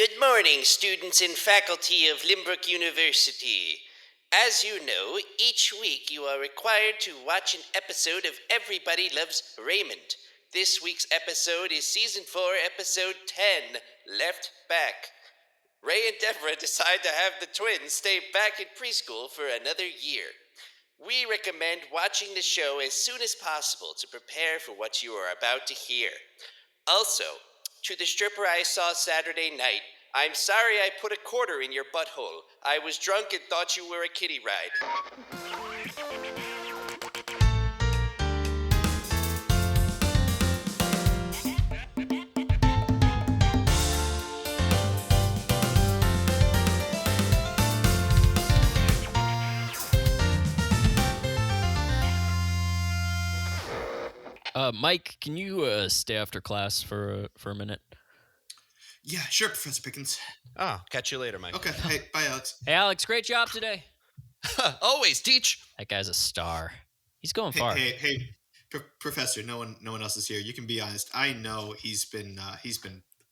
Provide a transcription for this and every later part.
Good morning, students and faculty of Lynbrook University. As you know, each week you are required to watch an episode of Everybody Loves Raymond. This week's episode is Season 4, Episode 10, Left Back. Ray and Deborah decide to have the twins stay back in preschool for another year. We recommend watching the show as soon as possible to prepare for what you are about to hear. Also, to the stripper I saw Saturday night, I'm sorry I put a quarter in your butthole. I was drunk and thought you were a kiddie ride. Mike, can you stay after class for a minute? Yeah, sure, Professor Pickens. Oh, catch you later, Mike. Okay, hey, bye, Alex. Hey, Alex, great job today. Always, teach. That guy's a star. He's going Hey, far. Professor. No one else is here. You can be honest. I know he's been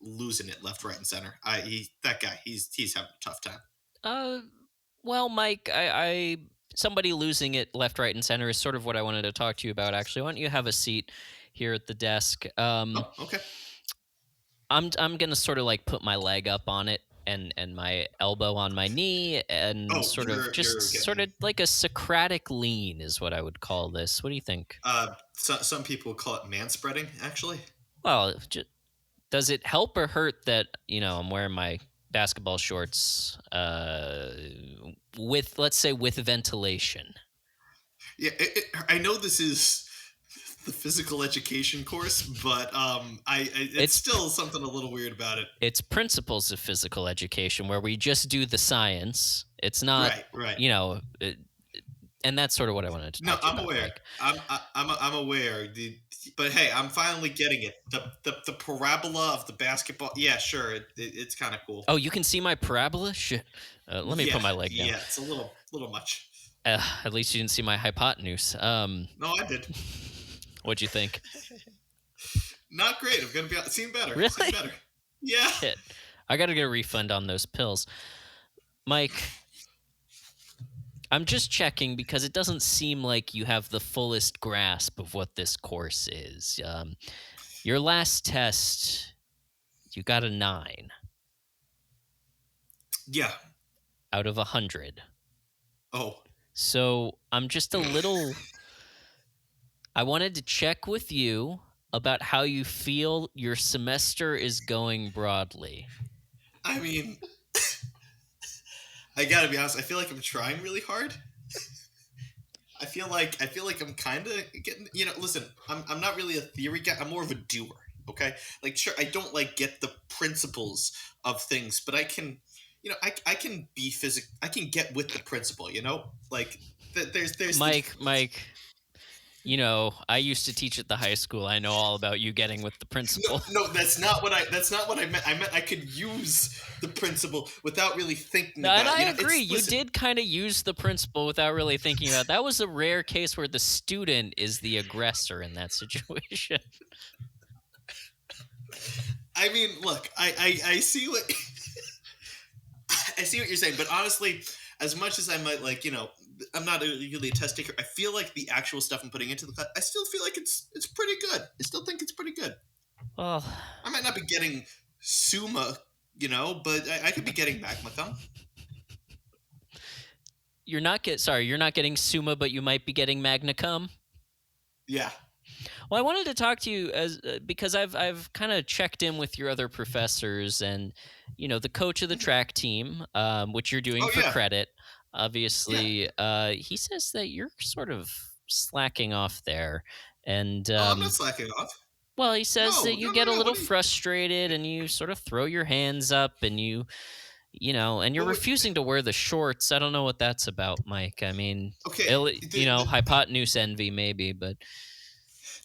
losing it left, right, and center. That guy. He's having a tough time. Well, Mike, I somebody losing it left, right, and center is sort of what I wanted to talk to you about. Actually, why don't you have a seat here at the desk? Okay. I'm gonna sort of like put my leg up on it and my elbow on my knee and sort of like a Socratic lean is what I would call this. What do you think? Some people call it manspreading, actually. Well, does it help or hurt that I'm wearing my basketball shorts with, let's say, with ventilation? Yeah, I know this is the physical education course, but it's still something a little weird about it. It's principles of physical education where we just do the science. It's not right. And that's sort of what I wanted to talk to you about. Aware. I'm aware. But hey, I'm finally getting it. The parabola of the basketball. Yeah, sure. It's kind of cool. Oh, you can see my parabola? Shit. Let me put my leg down. Yeah, it's a little much. At least you didn't see my hypotenuse. No, I did. What'd you think? Not great. I'm gonna be seen better. Really? Seen better. Yeah. Shit. I gotta get a refund on those pills. Mike, I'm just checking because it doesn't seem like you have the fullest grasp of what this course is. Your last test, you got a 9. Yeah. Out of 100. Oh. So I'm just a little... I wanted to check with you about how you feel your semester is going broadly. I mean... I gotta be honest. I feel like I'm trying really hard. I feel like I'm kind of getting. Listen. I'm not really a theory guy. I'm more of a doer. Okay. Like, sure, I don't get the principles of things, but I can. I can be I can get with the principle. Like there's Mike. I used to teach at the high school. I know all about you getting with the principal. No, that's not what I meant. I meant I could use the principle without really thinking about it. And I agree. You did kind of use the principle without really thinking about it. That was a rare case where the student is the aggressor in that situation. I mean, look, I see what I see what you're saying, but honestly, as much as I might I'm not really a test taker. I feel like the actual stuff I'm putting into the class, I still feel like it's pretty good. I still think it's pretty good. Well, I might not be getting summa, but I could be getting magna cum. You're not getting summa, but you might be getting magna cum. Yeah. Well, I wanted to talk to you because I've kind of checked in with your other professors and the coach of the track team, which you're doing for credit. Obviously, he says that you're sort of slacking off there, and I'm not slacking off. Well, he says that you get a little frustrated, and you sort of throw your hands up, and and you're refusing to wear the shorts. I don't know what that's about, Mike. I mean, hypotenuse envy maybe, but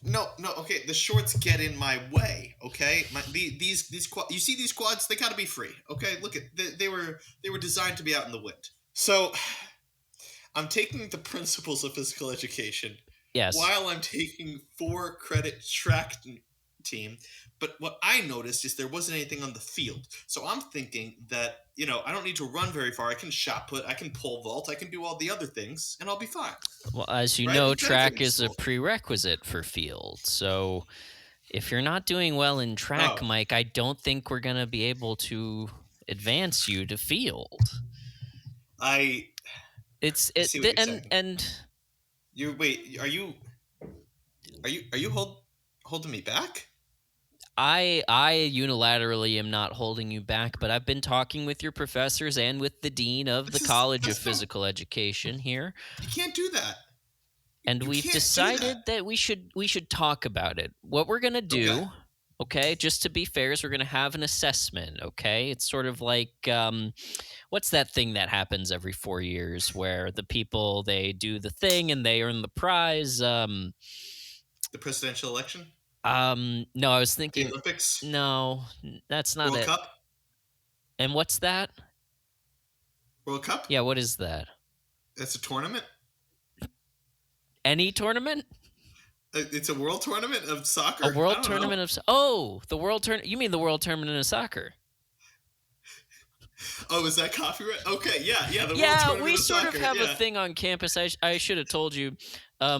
no. Okay, the shorts get in my way. Okay, these you see these quads? They gotta be free. Okay, look at they were designed to be out in the wind. So, I'm taking the principles of physical education. Yes. While I'm taking 4 credit track team. But what I noticed is there wasn't anything on the field. So I'm thinking that, I don't need to run very far. I can shot put, I can pole vault, I can do all the other things, and I'll be fine. Well, as you Right? know, It's track benefiting is a school. prerequisite for field. So if you're not doing well in track, Oh, Mike, I don't think we're going to be able to advance you to field. I It's I it see what you're saying. and Wait, are you holding me back? I unilaterally am not holding you back, but I've been talking with your professors and with the dean of the College of That's not, Physical Education here, you can't do that. and You we've can't do decided that we should talk about it. What we're going to do, okay, just to be fair, is we're going to have an assessment, okay? It's sort of like what's that thing that happens every 4 years where the people they do the thing and they earn the prize The presidential election? No, I was The thinking Olympics? no, that's not World it. Cup? And what's that? World Cup? Yeah, what is that? That's a tournament? Any tournament? It's a world tournament of soccer? A world tournament of the world tournament. You mean the world tournament of soccer? Oh, is that copyright? Okay, yeah. The world Yeah, tournament we of sort soccer. of have a thing on campus. I should have told you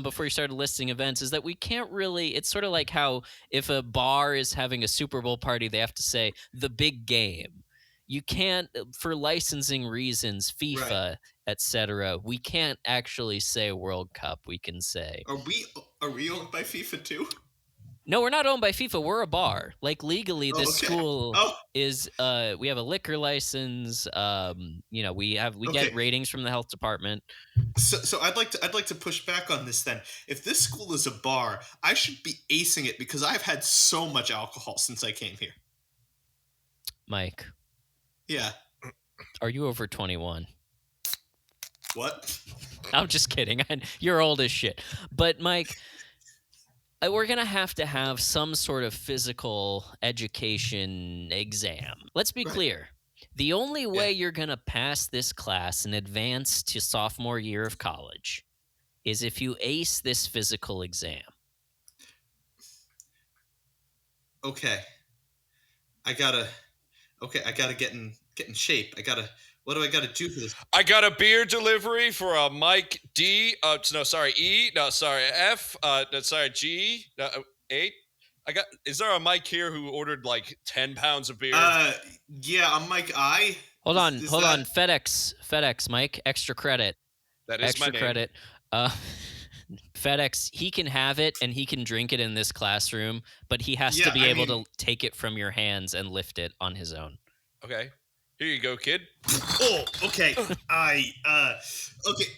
before you started listing events is that we can't really. It's sort of like how if a bar is having a Super Bowl party, they have to say the big game. You can't, for licensing reasons, FIFA, Right. etc. We can't actually say World Cup. We can say. Are we owned by FIFA too? No, we're not owned by FIFA. We're a bar. Like legally, this school is. We have a liquor license. We get ratings from the health department. So I'd like to push back on this. Then, if this school is a bar, I should be acing it because I've had so much alcohol since I came here. Mike. Yeah. Are you over 21? What? I'm just kidding. You're old as shit. But Mike. We're going to have some sort of physical education exam. Let's be clear. The only way you're going to pass this class and advance to sophomore year of college is if you ace this physical exam. Okay. I gotta get in shape. What do I gotta do for this? I got a beer delivery for a Mike D. E. No, sorry, F. No, sorry, G. No, 8. Is there a Mike here who ordered like 10 pounds of beer? Yeah, I'm Mike I. Hold on. FedEx, Mike. Extra credit. That is extra my name. Credit. FedEx, he can have it and he can drink it in this classroom, but he has to be able to take it from your hands and lift it on his own. Okay. Here you go, kid. Oh, okay. Okay,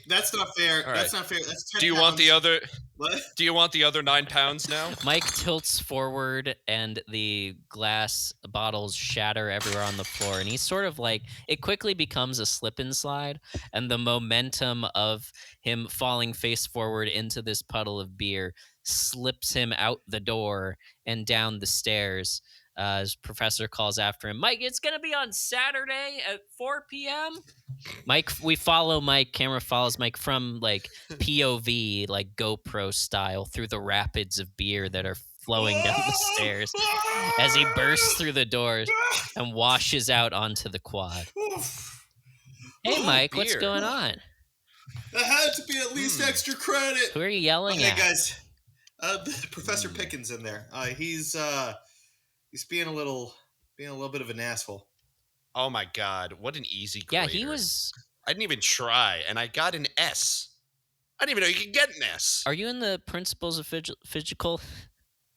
that's not fair. All right. That's not fair. That's 10 Do you pounds. want the other? What? Do you want the other 9 pounds now? Mike tilts forward and the glass bottles shatter everywhere on the floor. And he's sort of like, it quickly becomes a slip and slide. And the momentum of him falling face forward into this puddle of beer slips him out the door and down the stairs. His professor calls after him, Mike, it's going to be on Saturday at 4 p.m. Mike, we follow Mike. Camera follows Mike from like POV, like GoPro style, through the rapids of beer that are flowing down the stairs as he bursts through the doors and washes out onto the quad. Hey, Mike, what's going on? That had to be at least extra credit. Who are you yelling at? Hey guys, Professor Pickens in there. He's being a little bit of an asshole. Oh my God, what an easy grader. Yeah, he was. I didn't even try, and I got an S. I didn't even know you could get an S. Are you in the principles of physical?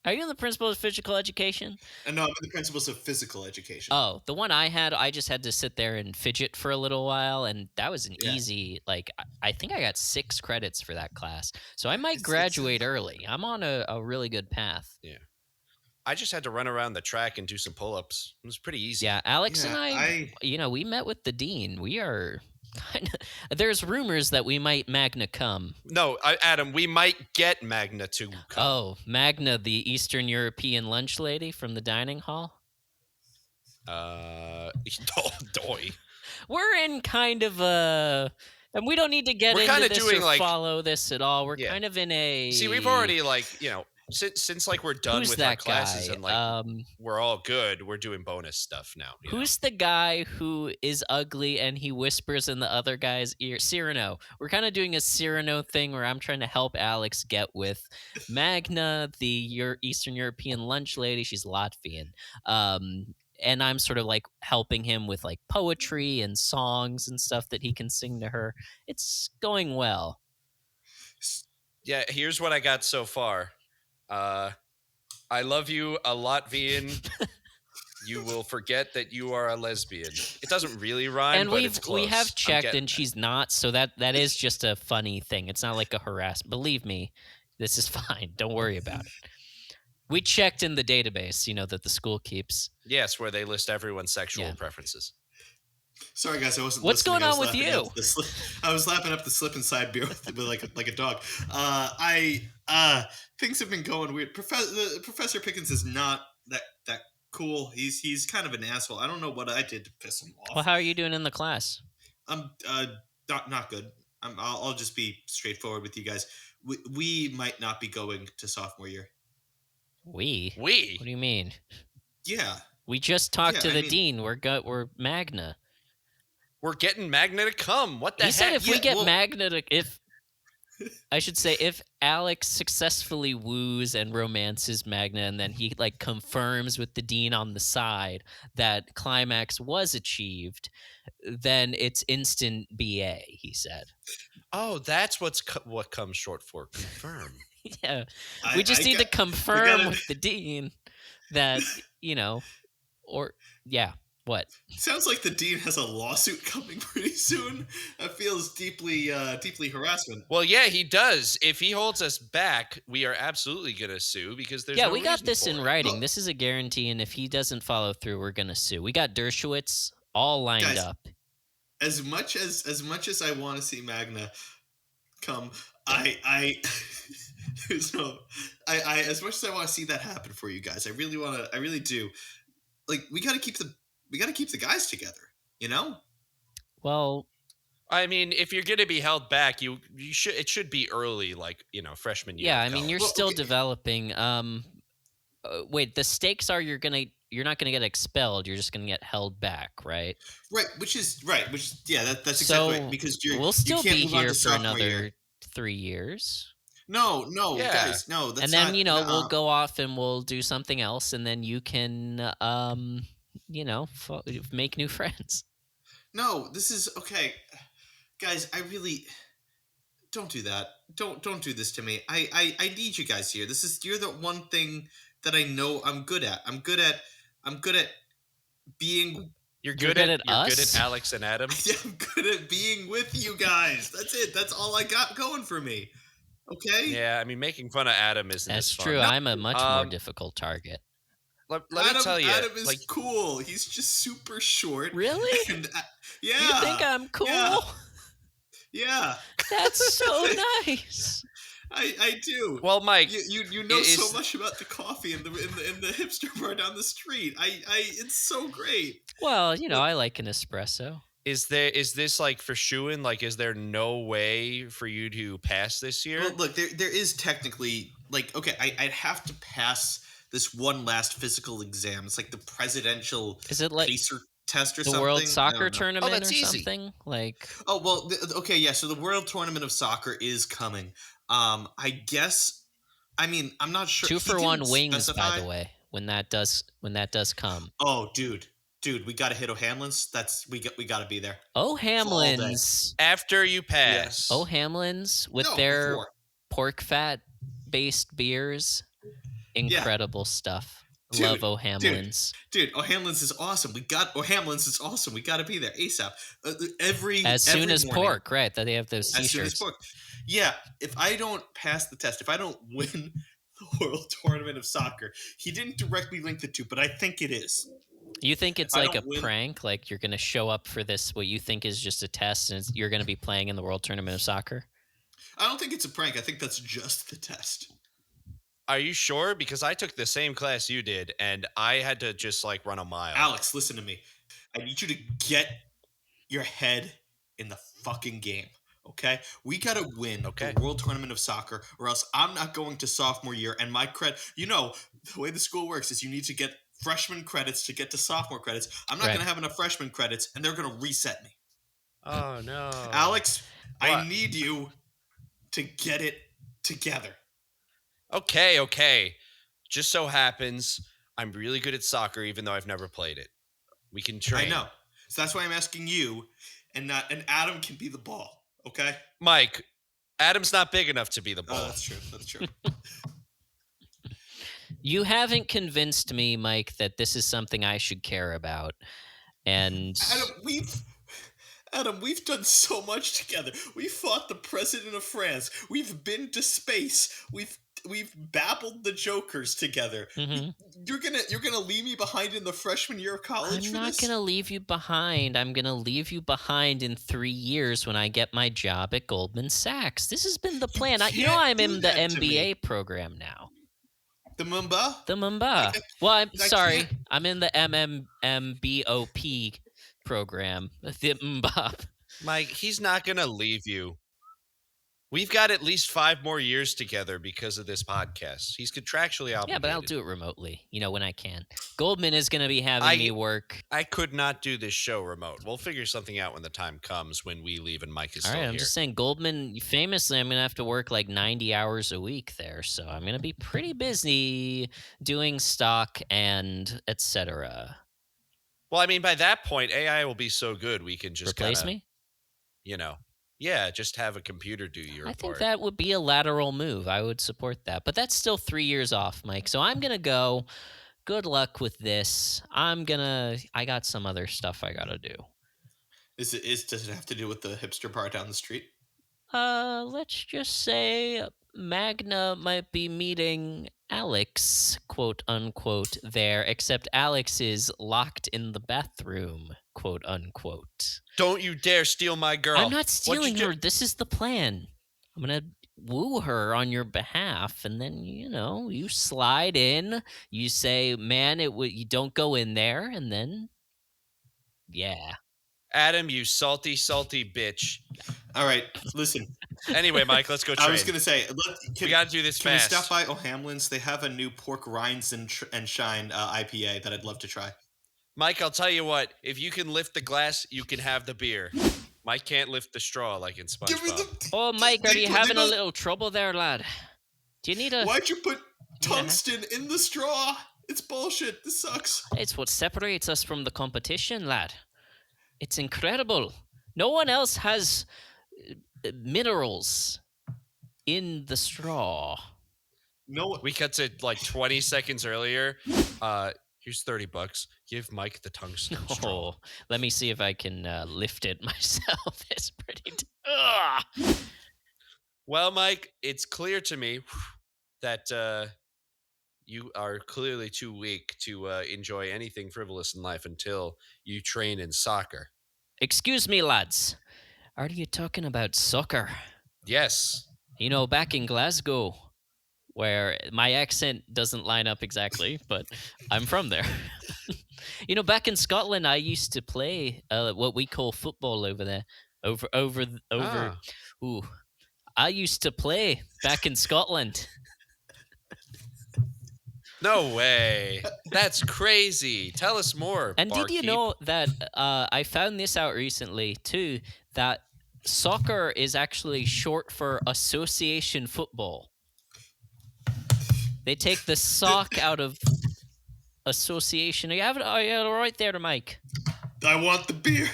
Are you in the principles of physical education? No, I'm in the principles of physical education. Oh, the one I had, I just had to sit there and fidget for a little while, and that was an easy, like, I think I got 6 credits for that class. So I might graduate early. I'm on a really good path. Yeah. I just had to run around the track and do some pull-ups. It was pretty easy. Yeah, Alex and I, we met with the dean. We are kind of, there's rumors that we might Magna cum. No, Adam, we might get Magna to come. Oh, Magna, the Eastern European lunch lady from the dining hall? Doy. We're in kind of a... And we don't need to get into this or follow this at all. We're kind of in a... See, we've already, since like we're done Who's with our that classes guy? and like we're all good, we're doing bonus stuff now. Who's the guy who is ugly and he whispers in the other guy's ear? Cyrano. We're kind of doing a Cyrano thing where I'm trying to help Alex get with Magna, the Eastern European lunch lady. She's Latvian. And I'm sort of like helping him with like poetry and songs and stuff that he can sing to her. It's going well. Yeah, here's what I got so far. I love you, a Latvian. You will forget that you are a lesbian. It doesn't really rhyme, And but it's close. we have checked, and that. she's not. So that is just a funny thing. It's not like a harassment. Believe me, this is fine. Don't worry about it. We checked in the database, that the school keeps. Yes, where they list everyone's sexual preferences. Sorry, guys, I wasn't. What's listening. going on with you? I was lapping up the slip and side beer with like a dog. Things have been going weird. Professor Pickens is not that cool. He's kind of an asshole. I don't know what I did to piss him off. Well, how are you doing in the class? I'm not good. I'll just be straightforward with you guys. We might not be going to sophomore year. We? What do you mean? Yeah. We just talked to the dean. We're Magna. We're getting Magna to come. What the heck? He said if we get Magna to... if Alex successfully woos and romances Magna and then he like confirms with the dean on the side that climax was achieved, then it's instant BA, he said. Oh, that's what comes short for confirm. Yeah. We just need to confirm with the dean that, what? Sounds like the dean has a lawsuit coming pretty soon. That feels deeply harassment. Well, yeah, he does. If he holds us back, we are absolutely going to sue because there's no we got reason this for in it. writing. Look, this is a guarantee, and if he doesn't follow through, we're going to sue. We got Dershowitz all lined up. As much as I want to see Magna come, I as much as I want to see that happen for you guys, I really do. Like we got to keep the guys together, Well, I mean, if you're going to be held back, you should. It should be early, like freshman year. Yeah, I mean, you're still developing. Wait, the stakes are you're not gonna get expelled. You're just gonna get held back, right? Right, that's exactly right. Because we'll still be here for another 3 years. No, guys, no. That's and then we'll go off and we'll do something else, and then you can make new friends. No, this is okay, guys. I really don't do that. Don't do this to me. I need you guys here. You're the one thing that I know I'm good at. I'm good at being. You're good at Alex and Adam. I'm good at being with you guys. That's it. That's all I got going for me. Okay. Yeah, I mean, making fun of Adam isn't. That's as fun. true. No, I'm a much more difficult target. Let me tell you, Adam is cool. He's just super short. Really? And, yeah. You think I'm cool? Yeah. That's so nice. I do. Well, Mike, you know so much about the coffee in the hipster bar down the street. It's so great. Well, I like an espresso. Is this like for Shuin? Like, is there no way for you to pass this year? Well, look, there is technically okay. I'd have to pass this one last physical exam. It's like the presidential pacer test or something. The World Soccer Tournament that's or easy. Something like. Oh well, okay, yeah. So the World Tournament of Soccer is coming. I guess. I mean, I'm not sure. 2-for-1 wings, by the way. When that does come. Oh, dude, we got to hit O'Hamlin's. We got to be there. O'Hamlin's after you pass. Yes. O'Hamlin's with their pork fat based beers. Incredible stuff. Dude, love O'Hamlin's. Dude, O'Hamlin's is awesome. We got to be there ASAP. As soon as morning, pork, right? That they have those t-shirts. As soon as pork. Yeah, if I don't pass the test, if I don't win the World Tournament of Soccer, he didn't directly link the two, but I think it is. You think it's like a prank? Like you're going to show up for this, what you think is just a test, and you're going to be playing in the World Tournament of Soccer? I don't think it's a prank. I think that's just the test. Are you sure? Because I took the same class you did, and I had to just run a mile. Alex, listen to me. I need you to get your head in the fucking game. Okay, we gotta win Okay. the World Tournament of Soccer, or else I'm not going to sophomore year. And my the way the school works is you need to get freshman credits to get to sophomore credits. I'm not Right. gonna have enough freshman credits, and they're gonna reset me. Oh no. Alex, I What? need you to get it together. Okay. Just so happens I'm really good at soccer, even though I've never played it. We can train. I know, so that's why I'm asking you, and Adam can be the ball. Okay, Mike, Adam's not big enough to be the ball. Oh, that's true. That's true. You haven't convinced me, Mike, that this is something I should care about. And Adam, we've done so much together. We fought the president of France. We've been to space. We've babbled the jokers together. Mhm. You're gonna leave me behind in the freshman year of college I'm for not this? going to leave you behind. I'm going to leave you behind in 3 years when I get my job at Goldman Sachs. This has been the plan. You know can't I'm do in the that to me. MBA program now. The Mumba? The Mumba. Well, I'm I sorry. can't- I'm in the MMBOP program. The Mumba. Mike, he's not going to leave you. We've got at least 5 more years together because of this podcast. He's contractually obligated. Yeah, but I'll do it remotely, when I can. Goldman is going to be having me work. I could not do this show remote. We'll figure something out when the time comes when we leave and Mike is All still right, here. I'm just saying, Goldman, famously, I'm going to have to work like 90 hours a week there. So I'm going to be pretty busy doing stock and etc. Well, I mean, by that point, AI will be so good we can just Replace me? Just have a computer do your part. I think that would be a lateral move. I would support that. But that's still 3 years off, Mike. So I'm going to go. Good luck with this. I got some other stuff I got to do. Does it have to do with the hipster bar down the street? Let's just say Magna might be meeting Alex, quote unquote, there, except Alex is locked in the bathroom, quote unquote. Don't you dare steal my girl. I'm not stealing her. This is the plan. I'm going to woo her on your behalf, and then, you slide in, you say, man, you don't go in there, and then, yeah. Adam, you salty bitch. All right, listen. Anyway, Mike, let's go train. I was gonna say, we gotta do this Can fast. we stop by O'Hamlin's? They have a new pork rinds and shine IPA that I'd love to try. Mike, I'll tell you what. If you can lift the glass, you can have the beer. Mike can't lift the straw like in SpongeBob. Give me Oh, Mike, are you having a little trouble there, lad? Do you need a... Why'd you put tungsten in the straw? It's bullshit. This sucks. It's what separates us from the competition, lad. It's incredible. No one else has minerals in the straw. No, we cut to like 20 seconds earlier. Here's $30. Give Mike the tungsten straw. Let me see if I can lift it myself. It's pretty. Well, Mike, it's clear to me that you are clearly too weak to enjoy anything frivolous in life until you train in soccer. Excuse me, lads. Are you talking about soccer? Yes. Back in Glasgow, where my accent doesn't line up exactly, but I'm from there. Back in Scotland, I used to play what we call football over there. Ooh, I used to play back in Scotland. No way. That's crazy. Tell us more. And barkeep. did you know that I found this out recently too, that soccer is actually short for association football. They take the sock out of association. Are you all right there, Mike? I want the beer.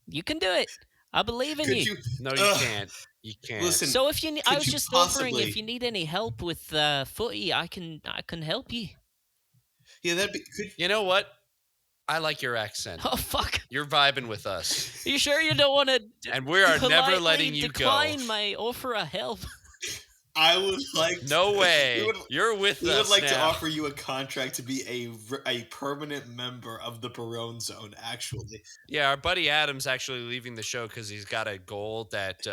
You can do it. I believe in you. No, you can't. You can't. Listen, So if I was just offering, if possibly- you need any help with footy, I can help you. Yeah, that'd be good. You know what? I like your accent. Oh fuck! You're vibing with us. Are you sure you don't want to? And we are never letting you decline go. my offer of help. I would like. No way. You're with We us would like now. to offer you a contract to be a permanent member of the Barone Zone. Actually, Yeah, our buddy Adam's actually leaving the show because he's got a goal that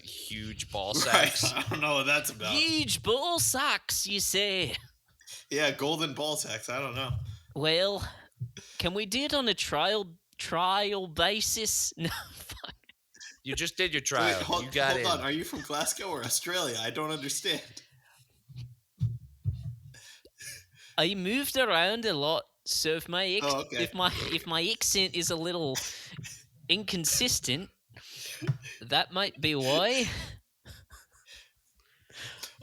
huge ball right? sacks. I don't know what that's about. Huge ball sacks, you say? Yeah, golden ball sacks. I don't know. Well, can we do it on a trial basis? No, fuck. You just did your Wait, trial. hold You got in. on. Are you from Glasgow or Australia? I don't understand. I moved around a lot, so if my okay. if my accent is a little inconsistent, that might be why.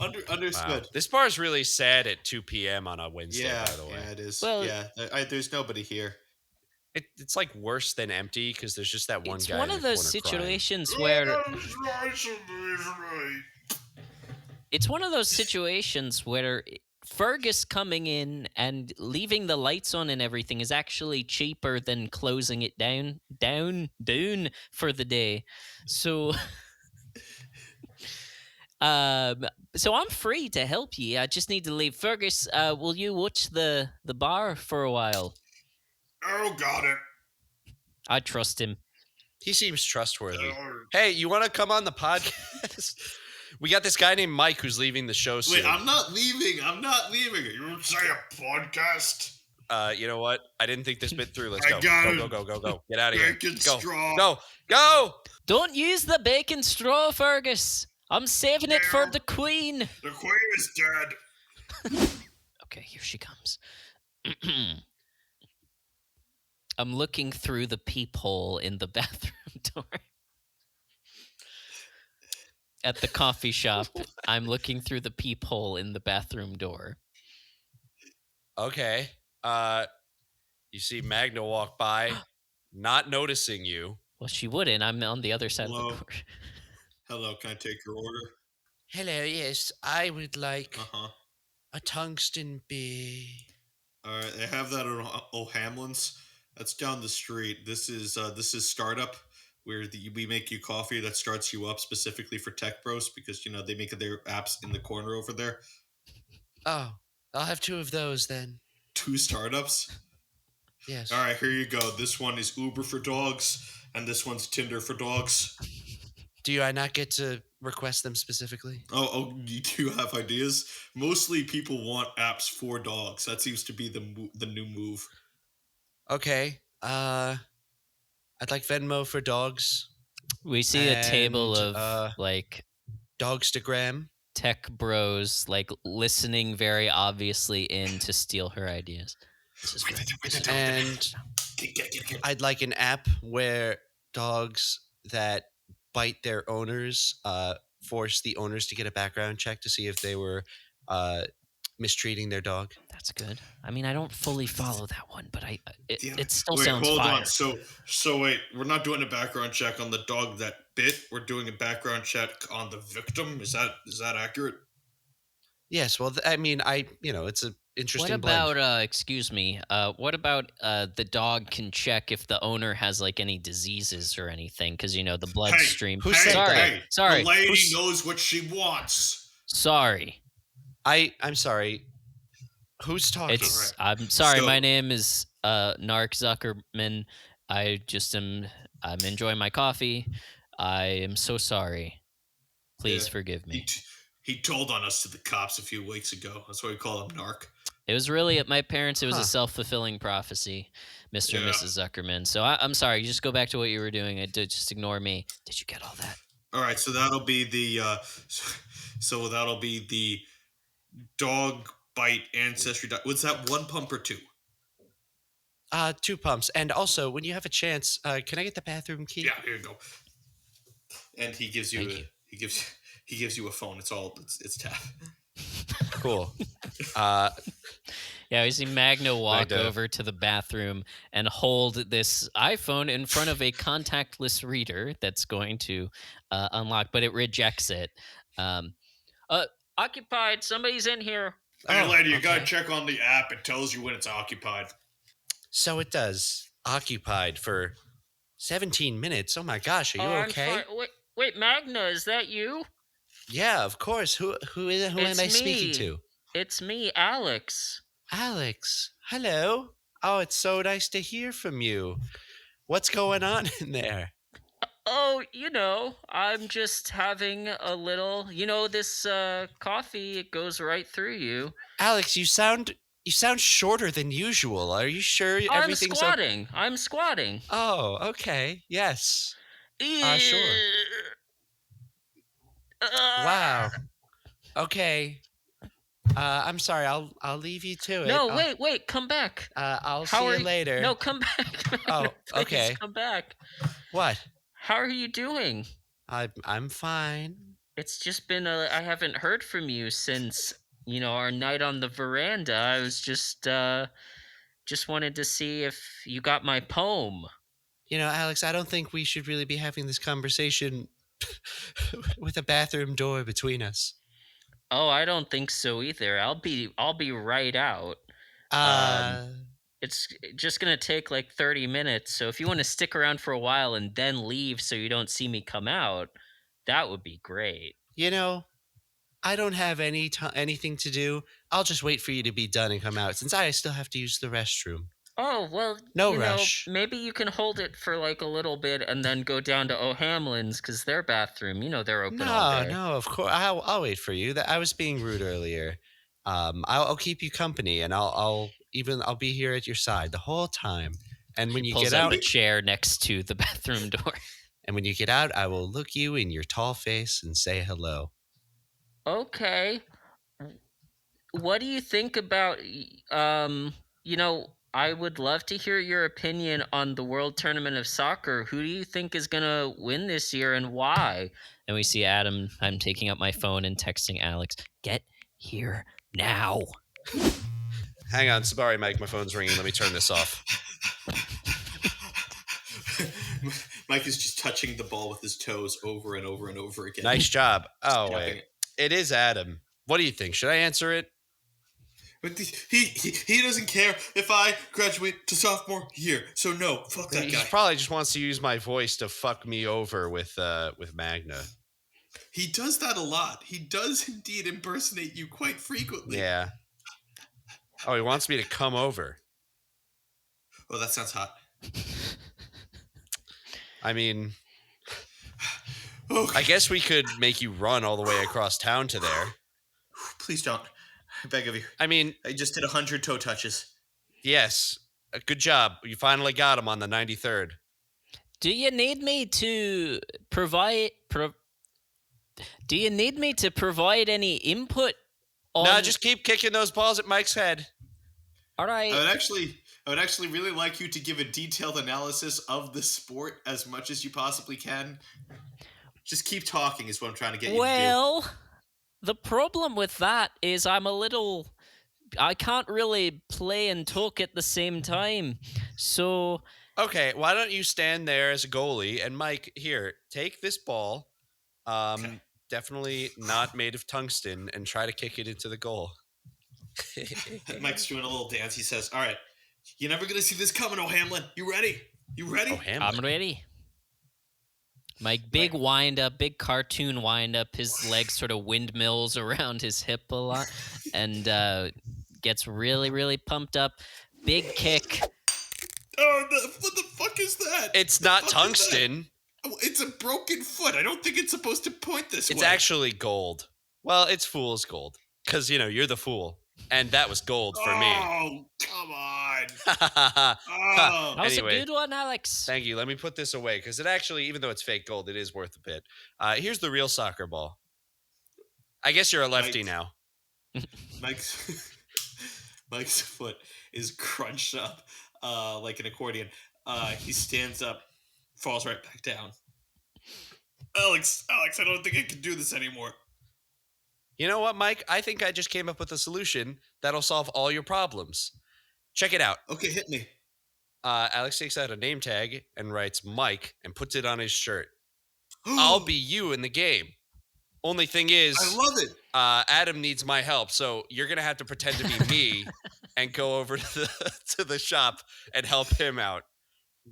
Understood. Wow. This bar is really sad at 2 p.m. on a Wednesday, Yeah, by the way. yeah, it is. Well- yeah, there's nobody here. It's like worse than empty because there's just that one It's guy one in of the those corner situations where it's one of those situations where Fergus coming in and leaving the lights on and everything is actually cheaper than closing it down for the day. So so I'm free to help you. I just need to leave. Fergus, will you watch the bar for a while? Oh, got it. I trust him. He seems trustworthy. Hey, you want to come on the podcast? We got this guy named Mike who's leaving the show soon. Wait, I'm not leaving. You don't say a podcast. You know what? I didn't think this bit through. Let's I go. got Go, it. go, go, go, go. Get out of here. Bacon Go. straw. Go. Go. Don't use the bacon straw, Fergus. I'm saving it for the Queen. The Queen is dead. Okay, here she comes. I'm looking through the peephole in the bathroom door. At the coffee shop, I'm looking through the peephole in the bathroom door. Okay. You see Magna walk by, not noticing you. Well, she wouldn't. I'm on the other side Hello? of the door. Hello, can I take your order? Hello, yes, I would like Uh-huh. a tungsten bee. All right, they have that at O'Hamlin's. That's down the street. This is Startup, where we make you coffee that starts you up specifically for tech bros because they make their apps in the corner over there. Oh, I'll have 2 of those then. 2 startups. Yes. All right, here you go. This one is Uber for dogs, and this one's Tinder for dogs. Do I not get to request them specifically? Oh, you do have ideas? Mostly people want apps for dogs. That seems to be the new move. Okay. I'd like Venmo for dogs. We see a table And, of Dogstagram. tech bros listening very obviously in to steal her ideas. This is great. And I'd like an app where dogs that bite their owners force the owners to get a background check to see if they were mistreating their dog. That's good. I mean, I don't fully follow that one, but it still Wait, sounds hold fire. on. So wait, we're not doing a background check on the dog that bit. We're doing a background check on the victim. Is that accurate? Yes. Well, I mean, it's an interesting What blend. about excuse me? What about the dog can check if the owner has any diseases or anything? Because the bloodstream. who said that? Sorry. The lady knows what she wants. Sorry. I'm sorry. Who's talking? I'm sorry. So- My name is Narc Zuckerman. I'm enjoying my coffee. I am so sorry. Please forgive me. He told on us to the cops a few weeks ago. That's why we call him Narc. It was really at my parents. It was Huh. a self-fulfilling prophecy, Mr. and Yeah. Mrs. Zuckerman. So I'm sorry. You just go back to what you were doing. Just ignore me. Did you get all that? All right, so that'll be the dog bite ancestry. Was that 1 pump or 2? 2 pumps. And also, when you have a chance, can I get the bathroom key? Yeah, here you go. And he gives you Thank you. he gives you a phone. It's tap. Cool. Yeah, we see Magna walk Magna. over to the bathroom and hold this iPhone in front of a contactless reader that's going to unlock, but it rejects it. Occupied. Somebody's in here. Hey, lady, you gotta okay. check on the app. It tells you when it's occupied. So it does. Occupied for 17 minutes. Oh my gosh, are you okay? Wait, Magna, is that you? Yeah, of course. Who am It's I speaking me. to? It's me, Alex. Alex. Hello. Oh, it's so nice to hear from you. What's going on in there? Oh, I'm just having a little, this coffee, it goes right through you. Alex, you sound shorter than usual. Are you sure everything's I'm squatting. Oh, okay. Yes. Sure. Wow. Okay. I'm sorry. I'll leave you to it. No, wait, come back. I'll How see are you later. No, come back. Oh, Please, okay. come back. What? How are you doing? I'm fine. It's just been I haven't heard from you since, our night on the veranda. I was just wanted to see if you got my poem. Alex, I don't think we should really be having this conversation with a bathroom door between us. Oh, I don't think so either. I'll be right out. Um Uh, it's just going to take like 30 minutes, so if you want to stick around for a while and then leave so you don't see me come out, that would be great. I don't have anything to do. I'll just wait for you to be done and come out, since I still have to use the restroom. Oh, well, No rush. maybe you can hold it for like a little bit and then go down to O'Hamlin's because their bathroom, they're open all No, day. no, of course. I'll wait for you. I was being rude earlier. I'll keep you company, and I'll be here at your side the whole time. And when you Pulls get up out, a chair next to the bathroom door. I will look you in your tall face and say hello. Okay. What do you think about I would love to hear your opinion on the World Tournament of Soccer. Who do you think is going to win this year and why? And we see Adam. I'm taking up my phone and texting Alex, "Get here now." Hang on, sorry, Mike. My phone's ringing. Let me turn this off. Mike is just touching the ball with his toes over and over and over again. Nice job. Oh, Tapping wait. it. It is Adam. What do you think? Should I answer it? But he doesn't care if I graduate to sophomore year. So no, fuck that He guy. probably just wants to use my voice to fuck me over with Magna. He does that a lot. He does indeed impersonate you quite frequently. Yeah. Oh, he wants me to come over. Oh, that sounds hot. I mean, Okay. I guess we could make you run all the way across town to there. Please don't. I beg of you. I mean, I just did 100 toe touches. yes. Good job. You finally got him on the 93rd. Do you need me to provide any input on No, just keep kicking those balls at Mike's head. All right. I would actually really like you to give a detailed analysis of the sport as much as you possibly can. Just keep talking is what I'm trying to get you to do. Well, the problem with that is I can't really play and talk at the same time. So, Okay, why don't you stand there as a goalie, and Mike, here, take this ball, Okay. definitely not made of tungsten, and try to kick it into the goal. Mike's doing a little dance. He says, all right, you're never going to see this coming, O'Hamlin. You ready? You ready? Oh, Hamlet. I'm ready. Mike, big wind-up, big cartoon wind-up. His legs sort of windmills around his hip a lot and gets really, really pumped up. Big kick. Oh, what the fuck is that? It's not tungsten. Oh, it's a broken foot. I don't think it's supposed to point this way. It's actually gold. Well, it's fool's gold. Because, you're the fool. And that was gold for me. Oh, come on. That Oh. was Anyway. a good one, Alex. Thank you. Let me put this away. Because it actually, even though it's fake gold, it is worth a bit. Here's the real soccer ball. I guess you're a lefty Mike. now. Mike's foot is crunched up like an accordion. He stands up, falls right back down. Alex, I don't think I can do this anymore. You know what, Mike? I think I just came up with a solution that'll solve all your problems. Check it out. Okay, hit me. Alex takes out a name tag and writes Mike and puts it on his shirt. I'll be you in the game. Only thing is, I love it. Adam needs my help, so you're gonna have to pretend to be me and go over to the shop and help him out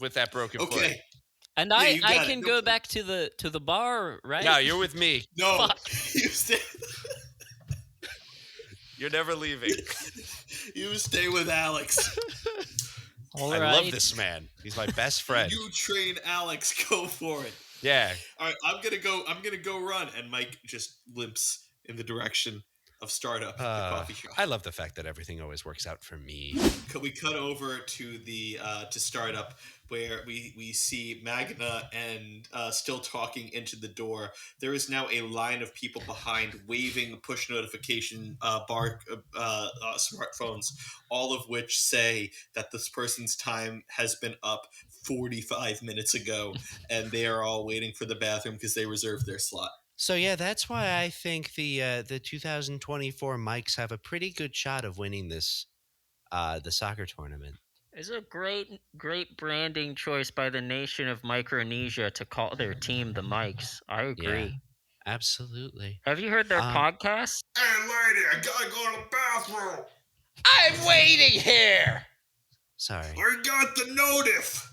with that broken foot. Okay. And Yeah, you I got it. can No go problem. back to the bar, right? No, you're with me. No. Fuck. You stay. You're never leaving. You stay with Alex. All I right. love this man. He's my best friend. You train Alex. Go for it. Yeah. All right, I'm gonna go run, and Mike just limps in the direction Startup, the coffee shop. I love the fact that everything always works out for me. We cut over to the to Startup, where we see Magna and still talking into the door. There is now a line of people behind waving push notification smartphones, all of which say that this person's time has been up 45 minutes ago, and they are all waiting for the bathroom because they reserved their slot. So yeah, that's why I think the 2024 Mikes have a pretty good shot of winning this the soccer tournament. It's a great branding choice by the nation of Micronesia to call their team the Mikes. I agree. Yeah, absolutely. Have you heard their podcast? Hey, lady, I gotta go to the bathroom. I'm waiting here. Sorry. I got the notif.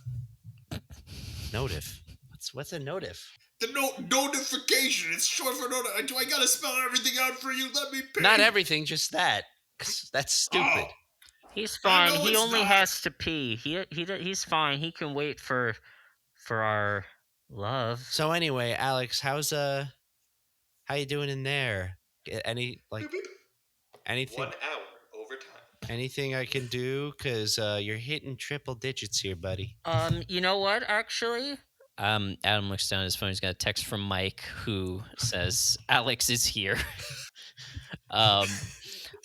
Notif. What's a notif? The notification. It's short for notif. Do I gotta spell everything out for you? Let me pay. Not everything, just that. That's stupid. Oh. He's fine. No, He it's only not. has to pee. He's fine. He can wait for our love. So anyway, Alex, how you doing in there? Anything? 1 hour overtime. Anything I can do? Cause you're hitting triple digits here, buddy. You know what? Actually, Adam looks down at his phone. He's got a text from Mike who says Alex is here.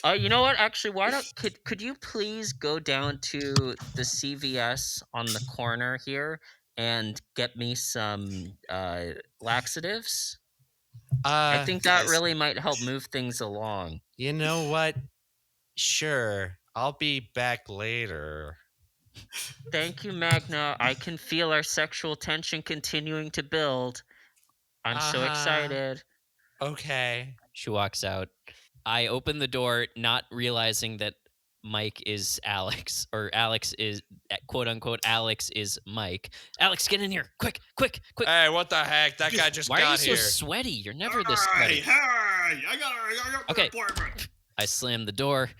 You know what? Actually, why don't could you please go down to the CVS on the corner here and get me some laxatives? I think that really might help move things along. You know what? Sure, I'll be back later. Thank you, Magna. I can feel our sexual tension continuing to build. I'm so excited. Okay. She walks out. I open the door, not realizing that Mike is Alex, or Alex is, quote unquote, Alex is Mike. Alex, get in here. Quick. Hey, what the heck? That guy just got here. Why are you so sweaty? You're never this sweaty. Hey, I got an appointment. I slam the door,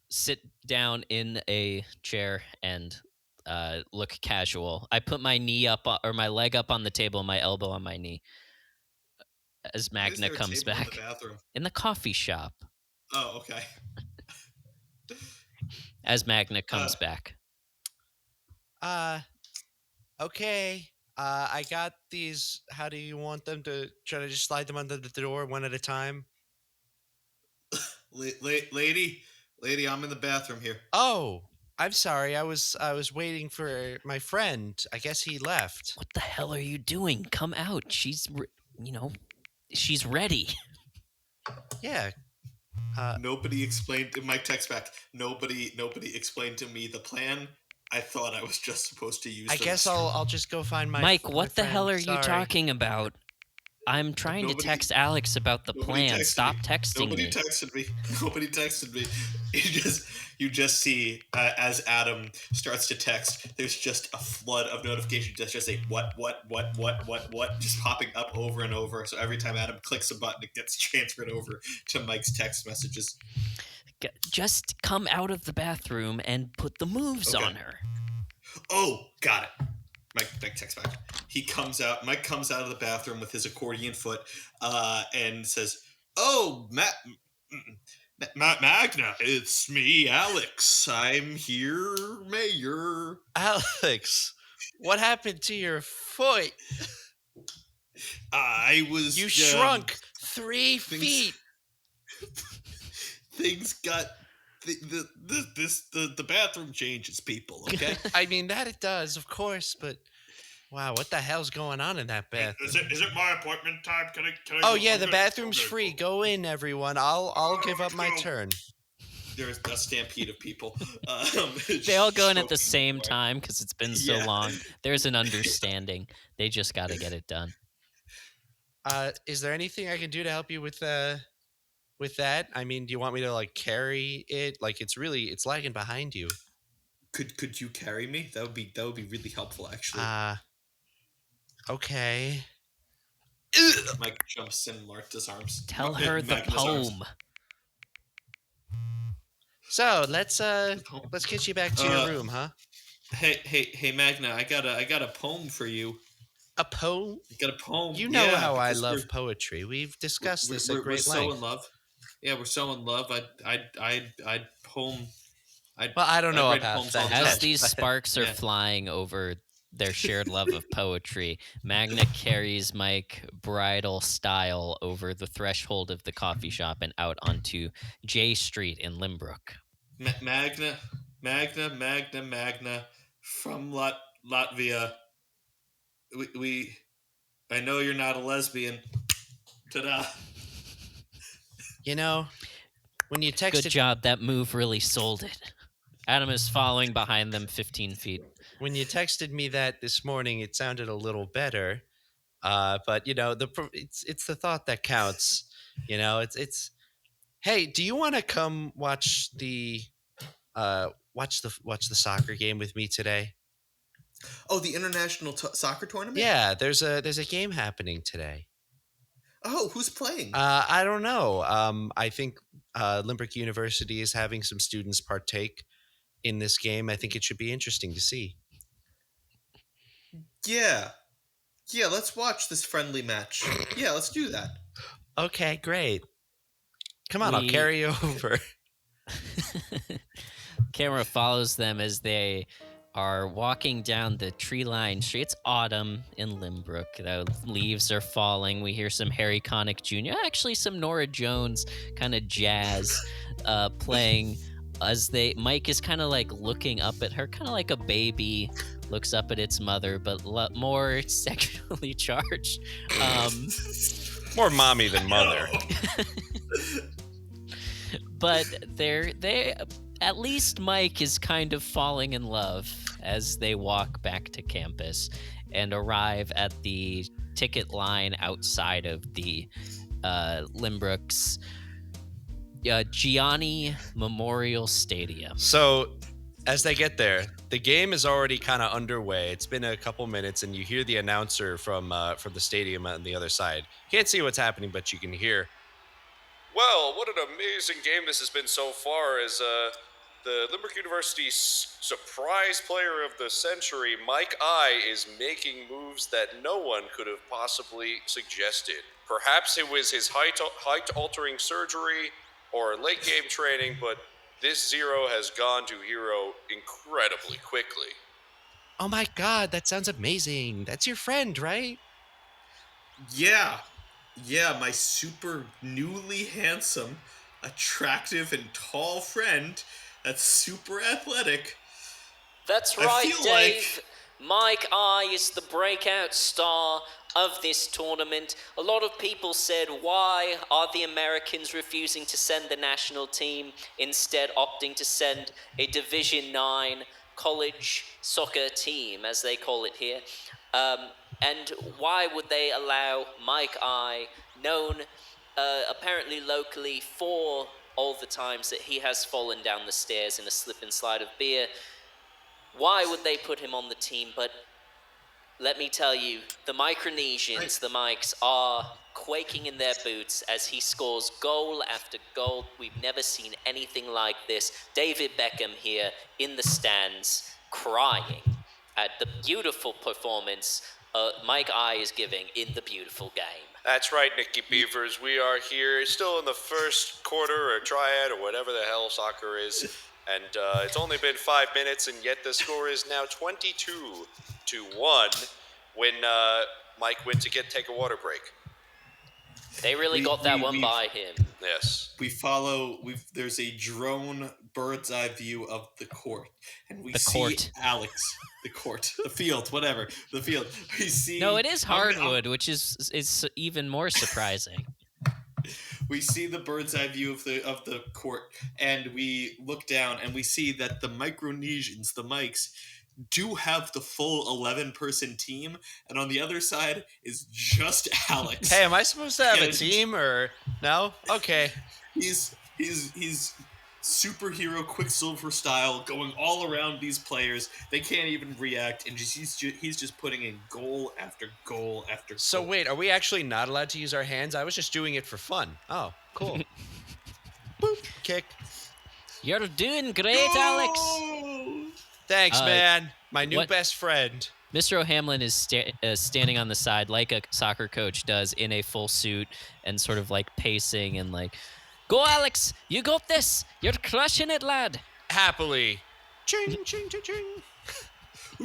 sit down in a chair, and look casual. I put my knee up, or my leg up on the table, and my elbow on my knee. As Magna comes back. In the coffee shop. Oh, okay. As Magna comes back. Okay. I got these. How do you want them to try to just slide them under the door one at a time? Lady, I'm in the bathroom here. Oh, I'm sorry. I was waiting for my friend. I guess he left. What the hell are you doing? Come out. She's ready. Yeah. Nobody explained. Mike text back. Nobody explained to me the plan. I thought I was just supposed to use. I guess I'll just go find my. Mike, what the friend. hell are you talking about? I'm trying to text Alex about the plan. Stop texting me. Nobody texted me. You just see as Adam starts to text, there's just a flood of notifications that just say what, just popping up over and over. So every time Adam clicks a button, it gets transferred over to Mike's text messages. Just come out of the bathroom and put the moves on her. Oh, got it. Mike texts back. Mike comes out of the bathroom with his accordion foot and says, "Oh, Magna, it's me, Alex. I'm here, Mayor." Alex, what happened to your foot? I was. You shrunk 3 feet. Things got. The bathroom changes people, okay? I mean, that it does, of course, but wow, what the hell's going on in that bathroom? Is it my appointment time? Can I Oh yeah, the bathroom's free. Go in, everyone. I'll give up my turn. There's a stampede of people. They all go in at the same time because it's been so long. There's an understanding. They just got to get it done. Is there anything I can do to help you with that? I mean, do you want me to like carry it? Like it's lagging behind you. Could you carry me? That would be really helpful, actually. Okay. Mike jumps in Martha's arms. Tell her the poem. So let's get you back to your room, huh? Hey, Magna, I got a poem for you. A poem? You got a poem? You know how I love poetry. We've discussed this at great length. We're so in love. Yeah, we're so in love. I'd poem. Well, I don't know I'd write about poems all that the time. As yet, these but sparks are Yeah. flying over their shared love of poetry, Magna carries Mike bridal style over the threshold of the coffee shop and out onto J Street in Lynbrook. Magna, Magna, from Latvia. We I know you're not a lesbian. Ta-da. you know, when you Good texted job. That move really sold it. Adam is following behind them 15 feet. me that this morning, it sounded a little better. But it's the thought that counts. It's hey, do you want to come watch the soccer game with me today? Oh, the international soccer tournament? Yeah, there's a game happening today. Oh, who's playing? I don't know. I think Lynbrook University is having some students partake in this game. I think it should be interesting to see. Yeah. Yeah, let's watch this friendly match. Yeah, let's do that. Okay, great. Come on, I'll We- carry you over. Camera follows them as they are walking down the tree-lined street. It's autumn in Lynbrook. The leaves are falling. We hear some Harry Connick Jr., actually some Nora Jones kind of jazz playing as Mike is kind of like looking up at her, kind of like a baby looks up at its mother, but more sexually charged. More mommy than mother. But they at least Mike is kind of falling in love as they walk back to campus and arrive at the ticket line outside of the Lynbrook's Gianni Memorial Stadium. So, as they get there, the game is already kind of underway. It's been a couple minutes, and you hear the announcer from the stadium on the other side. Can't see what's happening, but you can hear. Well, what an amazing game this has been so far as the Lynbrook University surprise player of the century, Mike I, is making moves that no one could have possibly suggested. Perhaps it was his height-altering surgery or late game training, but this zero has gone to hero incredibly quickly. Oh my God, that sounds amazing. That's your friend, right? Yeah. Yeah, my super newly handsome, attractive, and tall friend that's super athletic. That's I right, feel Dave. Mike I is the breakout star of this tournament. A lot of people said, why are the Americans refusing to send the national team, instead opting to send a Division 9 college soccer team, as they call it here? And why would they allow Mike I, known apparently locally for all the times that he has fallen down the stairs in a slip and slide of beer, why would they put him on the team? But let me tell you, the Micronesians, the Mikes, are quaking in their boots as he scores goal after goal. We've never seen anything like this. David Beckham here in the stands, crying at the beautiful performance Mike I is giving in the beautiful game. That's right, Nicky Beavers. We are here still in the first quarter or triad or whatever the hell soccer is. And it's only been 5 minutes, and yet the score is now 22-1 when Mike went to take a water break. They really got that one by him. Yes. We follow. There's a drone bird's eye view of the court, and we see Alex. The court, the field, whatever, the field. We see. No, it is hardwood, which is even more surprising. We see the bird's eye view of the court, and we look down, and we see that the Micronesians, the Mikes, do have the full 11-person team, and on the other side is just Alex. Hey, am I supposed to have a team or no? Okay. He's superhero Quicksilver style, going all around these players. They can't even react, and he's just putting in goal after goal after goal. So wait, are we actually not allowed to use our hands? I was just doing it for fun. Oh, cool. Boop, kick. You're doing great, Alex. Thanks, man. My new best friend. Mr. O'Hamlin is standing on the side like a soccer coach does in a full suit and sort of like pacing and like Go, Alex! You got this! You're crushing it, lad! Happily. Ching, ching, ching, ching.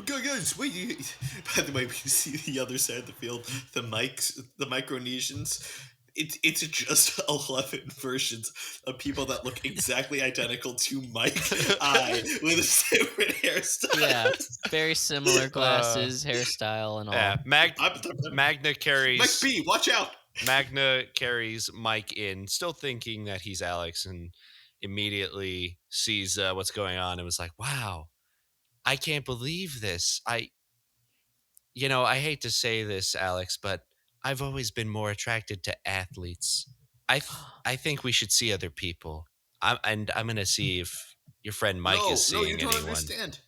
Guys, wait! By the way, we see the other side of the field, the Micronesians. It's just 11 versions of people that look exactly identical to Mike with a different hairstyle. Yeah, very similar glasses, hairstyle, and all. Yeah, Magna carries... Mike B, watch out! Magna carries Mike in, still thinking that he's Alex, and immediately sees what's going on and was like, wow, I can't believe this. I hate to say this, Alex, but I've always been more attracted to athletes. I think we should see other people. I'm going to see if your friend Mike is seeing anyone. No, you don't understand.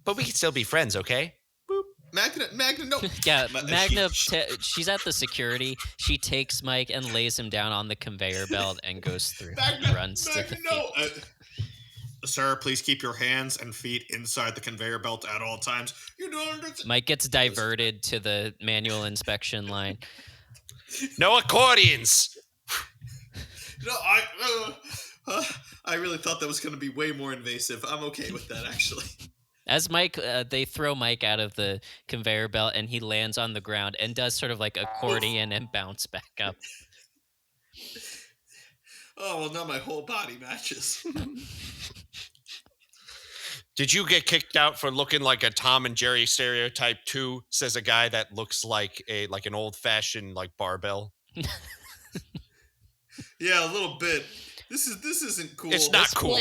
But we can still be friends, okay? Boop. Magna, no. Yeah, Magna, she's at the security. She takes Mike and lays him down on the conveyor belt and goes through. Runs to the field. Sir, please keep your hands and feet inside the conveyor belt at all times. You don't understand. Mike gets diverted to the manual inspection line. No accordions! No, I really thought that was going to be way more invasive. I'm okay with that, actually. As Mike, they throw Mike out of the conveyor belt, and he lands on the ground and does sort of like accordion and bounce back up. Oh, well, now my whole body matches. Did you get kicked out for looking like a Tom and Jerry stereotype too? Says a guy that looks like an old-fashioned barbell. Yeah, a little bit. This isn't cool. It's not cool.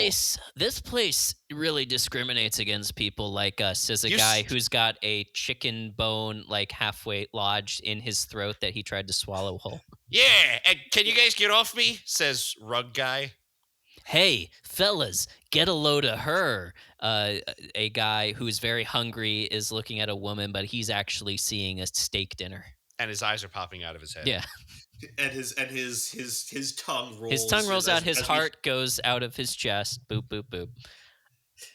This place really discriminates against people like us, says a guy who's got a chicken bone halfway lodged in his throat that he tried to swallow whole. Yeah, and can you guys get off me? Says rug guy. Hey, fellas, get a load of her. A guy who's very hungry is looking at a woman, but he's actually seeing a steak dinner. And his eyes are popping out of his head. Yeah. And his tongue rolls. His tongue rolls out. His heart goes out of his chest. Boop, boop, boop.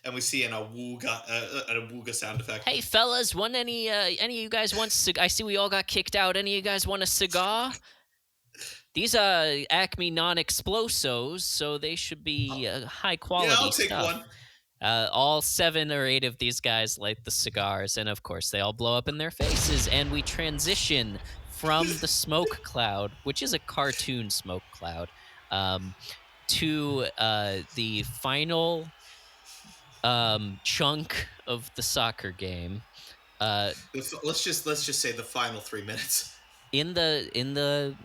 And we see an awooga sound effect. Hey, fellas, want any of you guys want I see we all got kicked out. Any of you guys want a cigar? These are Acme non-explosos, so they should be high quality stuff. Yeah, I'll take one. All 7 or 8 of these guys light the cigars, and of course they all blow up in their faces, and we transition from the smoke cloud, which is a cartoon smoke cloud, to the final chunk of the soccer game. Let's just say the final 3 minutes. In the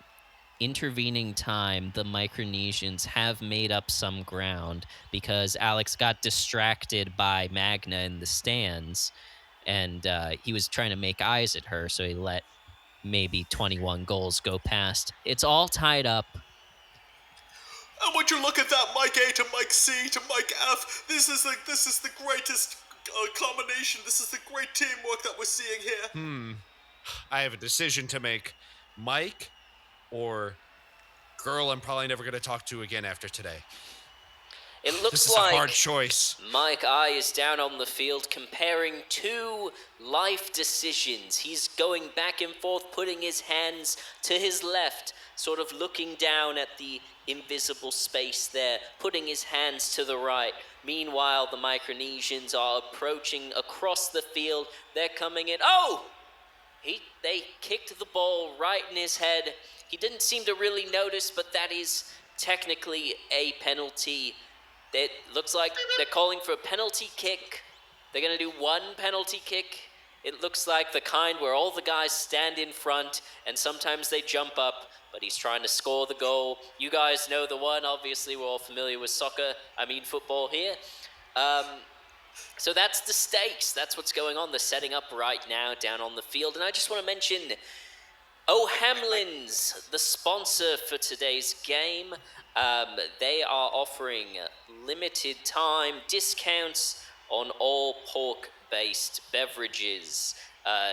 intervening time, the Micronesians have made up some ground because Alex got distracted by Magna in the stands, and he was trying to make eyes at her, so he let maybe 21 goals go past. It's all tied up. And would you look at that, Mike A to Mike C to Mike F? This is the greatest combination. This is the great teamwork that we're seeing here. I have a decision to make. Mike or girl I'm probably never going to talk to again after today. It looks This is like a hard choice. Mike I is down on the field comparing 2 life decisions. He's going back and forth, putting his hands to his left, sort of looking down at the invisible space there, putting his hands to the right. Meanwhile, the Micronesians are approaching across the field. They're coming in. Oh! They kicked the ball right in his head. He didn't seem to really notice, but that is technically a penalty. It looks like they're calling for a penalty kick. They're going to do 1 penalty kick. It looks like the kind where all the guys stand in front and sometimes they jump up, but he's trying to score the goal. You guys know the one. Obviously, we're all familiar with football here. So that's the stakes. That's what's going on. They're setting up right now down on the field. And I just want to mention O'Hamlin's, the sponsor for today's game. They are offering limited time discounts on all pork-based beverages,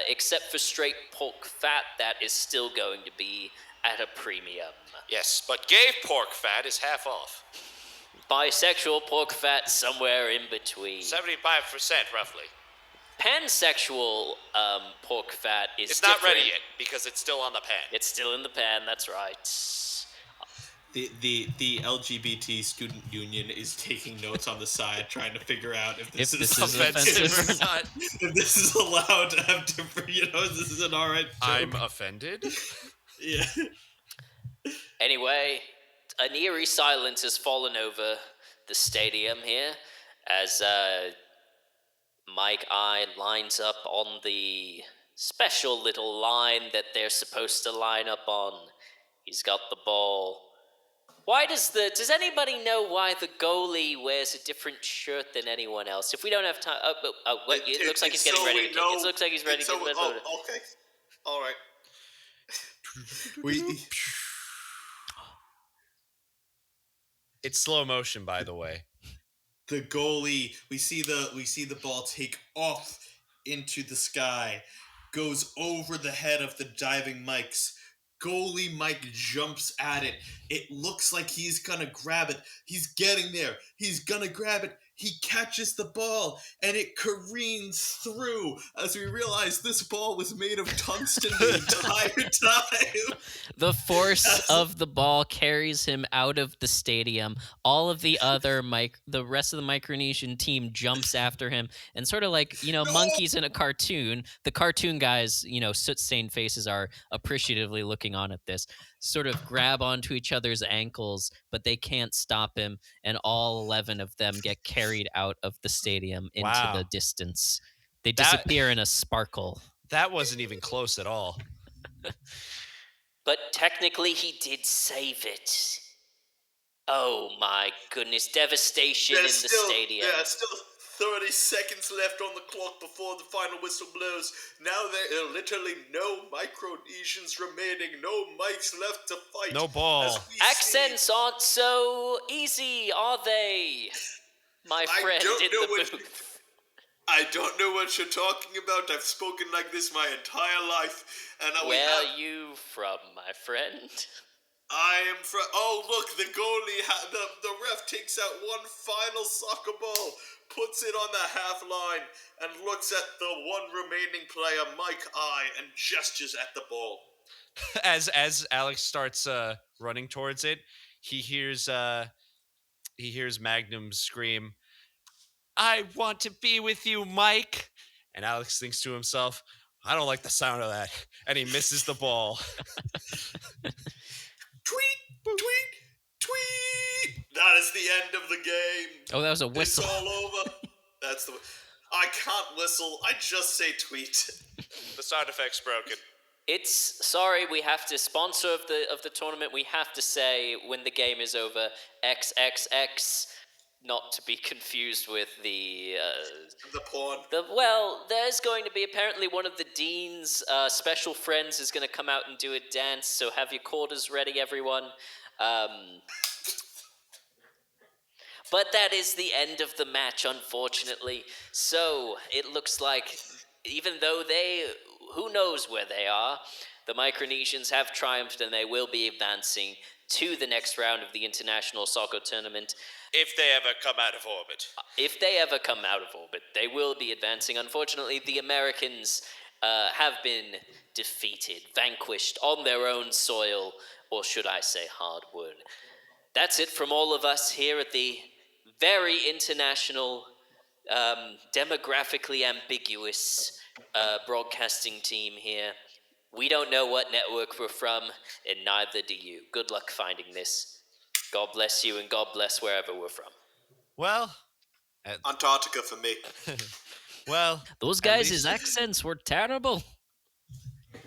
except for straight pork fat. That is still going to be at a premium. Yes, but gay pork fat is half off. Bisexual pork fat somewhere in between. 75% roughly. Pansexual pork fat is It's different. not ready yet because it's still on the pan. It's still in the pan, that's right. The LGBT student union is taking notes on the side, trying to figure out if If this this is is offensive or not. if this is allowed to have different. This is an alright joke. I'm offended. Yeah. Anyway, an eerie silence has fallen over the stadium here as Mike I lines up on the special little line that they're supposed to line up on. He's got the ball. Does anybody know why the goalie wears a different shirt than anyone else? If we don't have time, it looks like he's getting ready to kick. It looks like he's ready to. Okay, all right. It's slow motion, by the way. The goalie, we see the ball take off into the sky, goes over the head of the diving Mikes. Goalie Mike jumps at it. It looks like he's gonna grab it. He's getting there. He's gonna grab it. He catches the ball, and it careens through as we realize this ball was made of tungsten the entire time. The force of the ball carries him out of the stadium. All of the the rest of the Micronesian team jumps after him, and sort of like, monkeys in a cartoon. The cartoon guys, soot-stained faces are appreciatively looking on at this, sort of grab onto each other's ankles, but they can't stop him, and all 11 of them get carried out of the stadium into the distance. They disappear in a sparkle. That wasn't even close at all. But technically, he did save it. Oh my goodness, devastation in the stadium. Yeah, still 30 seconds left on the clock before the final whistle blows. Now there are literally no Micronesians remaining, no mics left to fight. No ball. Accents aren't so easy, are they? My friend in the booth. I don't know what you're talking about. I've spoken like this my entire life. And Where are you from, my friend? I am from... Oh, look, the goalie... The ref takes out one final soccer ball, puts it on the half line, and looks at the one remaining player, Mike I, and gestures at the ball. As Alex starts running towards it, he hears Magnum scream, "I want to be with you, Mike." And Alex thinks to himself, "I don't like the sound of that." And he misses the ball. Tweet, tweet, tweet. That is the end of the game. Oh, that was a whistle. It's all over. That's the... I can't whistle. I just say tweet. The sound effect's broken. Sorry, we have to sponsor of the tournament. We have to say when the game is over, XXX, not to be confused with the porn. There's going to be apparently one of the dean's special friends is going to come out and do a dance. So have your quarters ready, everyone. But that is the end of the match, unfortunately. So it looks like, even though who knows where they are, the Micronesians have triumphed and they will be advancing to the next round of the International Soccer Tournament. If they ever come out of orbit. If they ever come out of orbit, they will be advancing. Unfortunately, the Americans have been defeated, vanquished on their own soil, or should I say hardwood. That's it from all of us here at the very international, demographically ambiguous broadcasting team here. We don't know what network we're from, and neither do you. Good luck finding this. God bless you, and God bless wherever we're from. Well, Antarctica for me. Well, those guys' accents were terrible.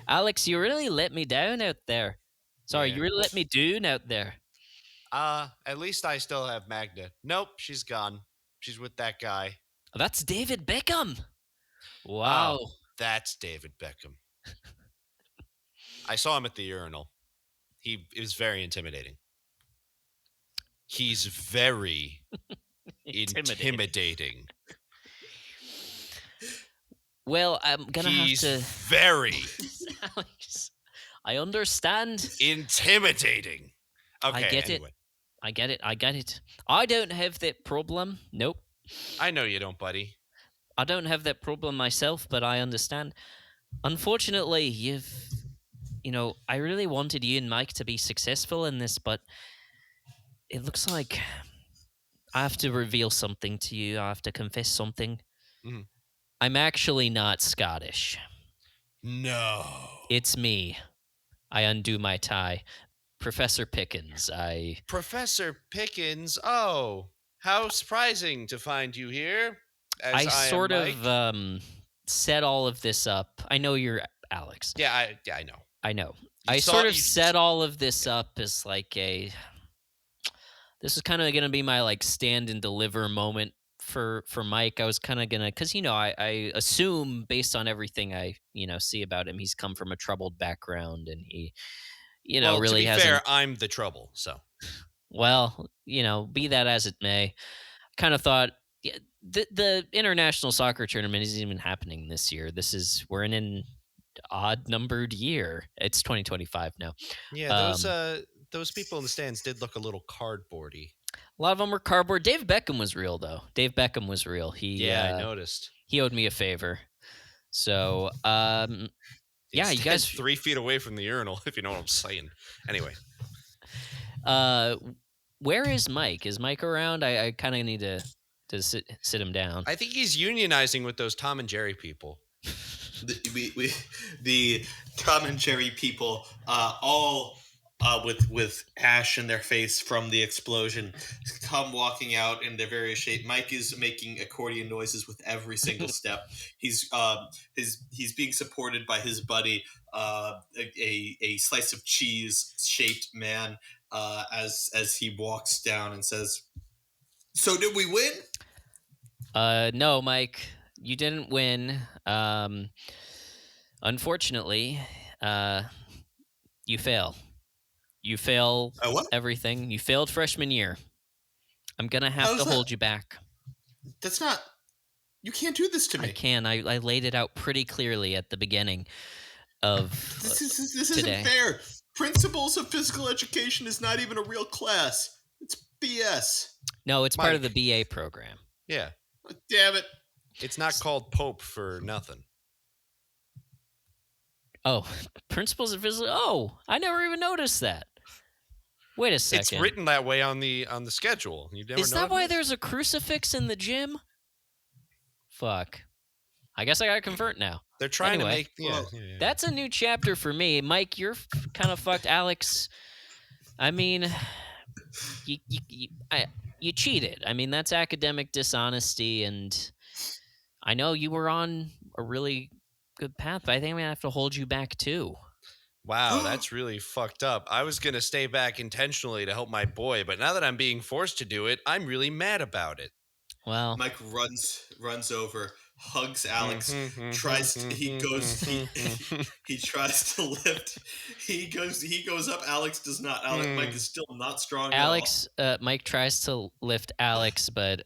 Alex, you really let me down out there. Sorry, you really let me down out there. At least I still have Magda. Nope, she's gone. She's with that guy. That's David Beckham. Wow. Oh, that's David Beckham. I saw him at the urinal. It was very intimidating. He's very intimidating. Well, I'm gonna have to... very... Alex, I understand. Intimidating. Okay, I get anyway. it. I get it. I don't have that problem. Nope. I know you don't, buddy. I don't have that problem myself, but I understand. Unfortunately, I really wanted you and Mike to be successful in this, but it looks like I have to reveal something to you. I have to confess something. Mhm. I'm actually not Scottish. No. It's me. I undo my tie. Professor Pickens. Professor Pickens. Oh, how surprising to find you here. As I I am sort Mike. of set all of this up. I know you're Alex. Yeah, I know. I know. You I saw sort of you. set all of this up as like this is kind of going to be my like stand and deliver moment for Mike. I was kind of gonna, because I assume based on everything I see about him, he's come from a troubled background, and he Well, to really be fair, hasn't. I'm the trouble. So Well, be that as it may, kind of thought, yeah, the international soccer tournament isn't even happening this year. We're in an odd numbered year. It's 2025 now. yeah, those people in the stands did look a little cardboardy. A lot of them were cardboard. Dave Beckham was real, though. Dave Beckham was real. Yeah, I noticed. He owed me a favor. So, He yeah, you stands guys. 3 feet away from the urinal, if you know what I'm saying. Anyway, Where is Mike? Is Mike around? I kind of need to sit him down. I think he's unionizing with those Tom and Jerry people. The Tom and Jerry people, all with ash in their face from the explosion, come walking out in their various shape. Mike is making accordion noises with every single step. He's being supported by his buddy, a slice of cheese shaped man, as he walks down and says, "So did we win?" No, Mike, you didn't win. Unfortunately, you fail. You fail What? everything. You failed freshman year. I'm gonna have How's to that? hold you back. That's not. You can't do this to me. I can. I laid it out pretty clearly at the beginning of This today. isn't fair. Principles of Physical Education is not even a real class. It's BS. No, it's part of Mike. the BA program. Yeah. Oh, damn it. It's not called Pope for nothing. Oh, principles of physical. Oh, I never even noticed that. Wait a second. It's written that way on the schedule. You never Is that why noticed? there's a crucifix in the gym? Fuck. I guess I gotta convert now. They're trying Anyway, to make. Yeah, well, yeah. That's a new chapter for me. Mike, you're kind of fucked. Alex, I mean, you cheated. I mean, that's academic dishonesty, and I know you were on a really good path, but I think I'm gonna have to hold you back too. Wow, that's really fucked up. I was gonna stay back intentionally to help my boy, but now that I'm being forced to do it, I'm really mad about it. Well, Mike runs over, hugs Alex, he tries to lift. He goes up. Alex does not. Mike is still not strong Mike tries to lift Alex, but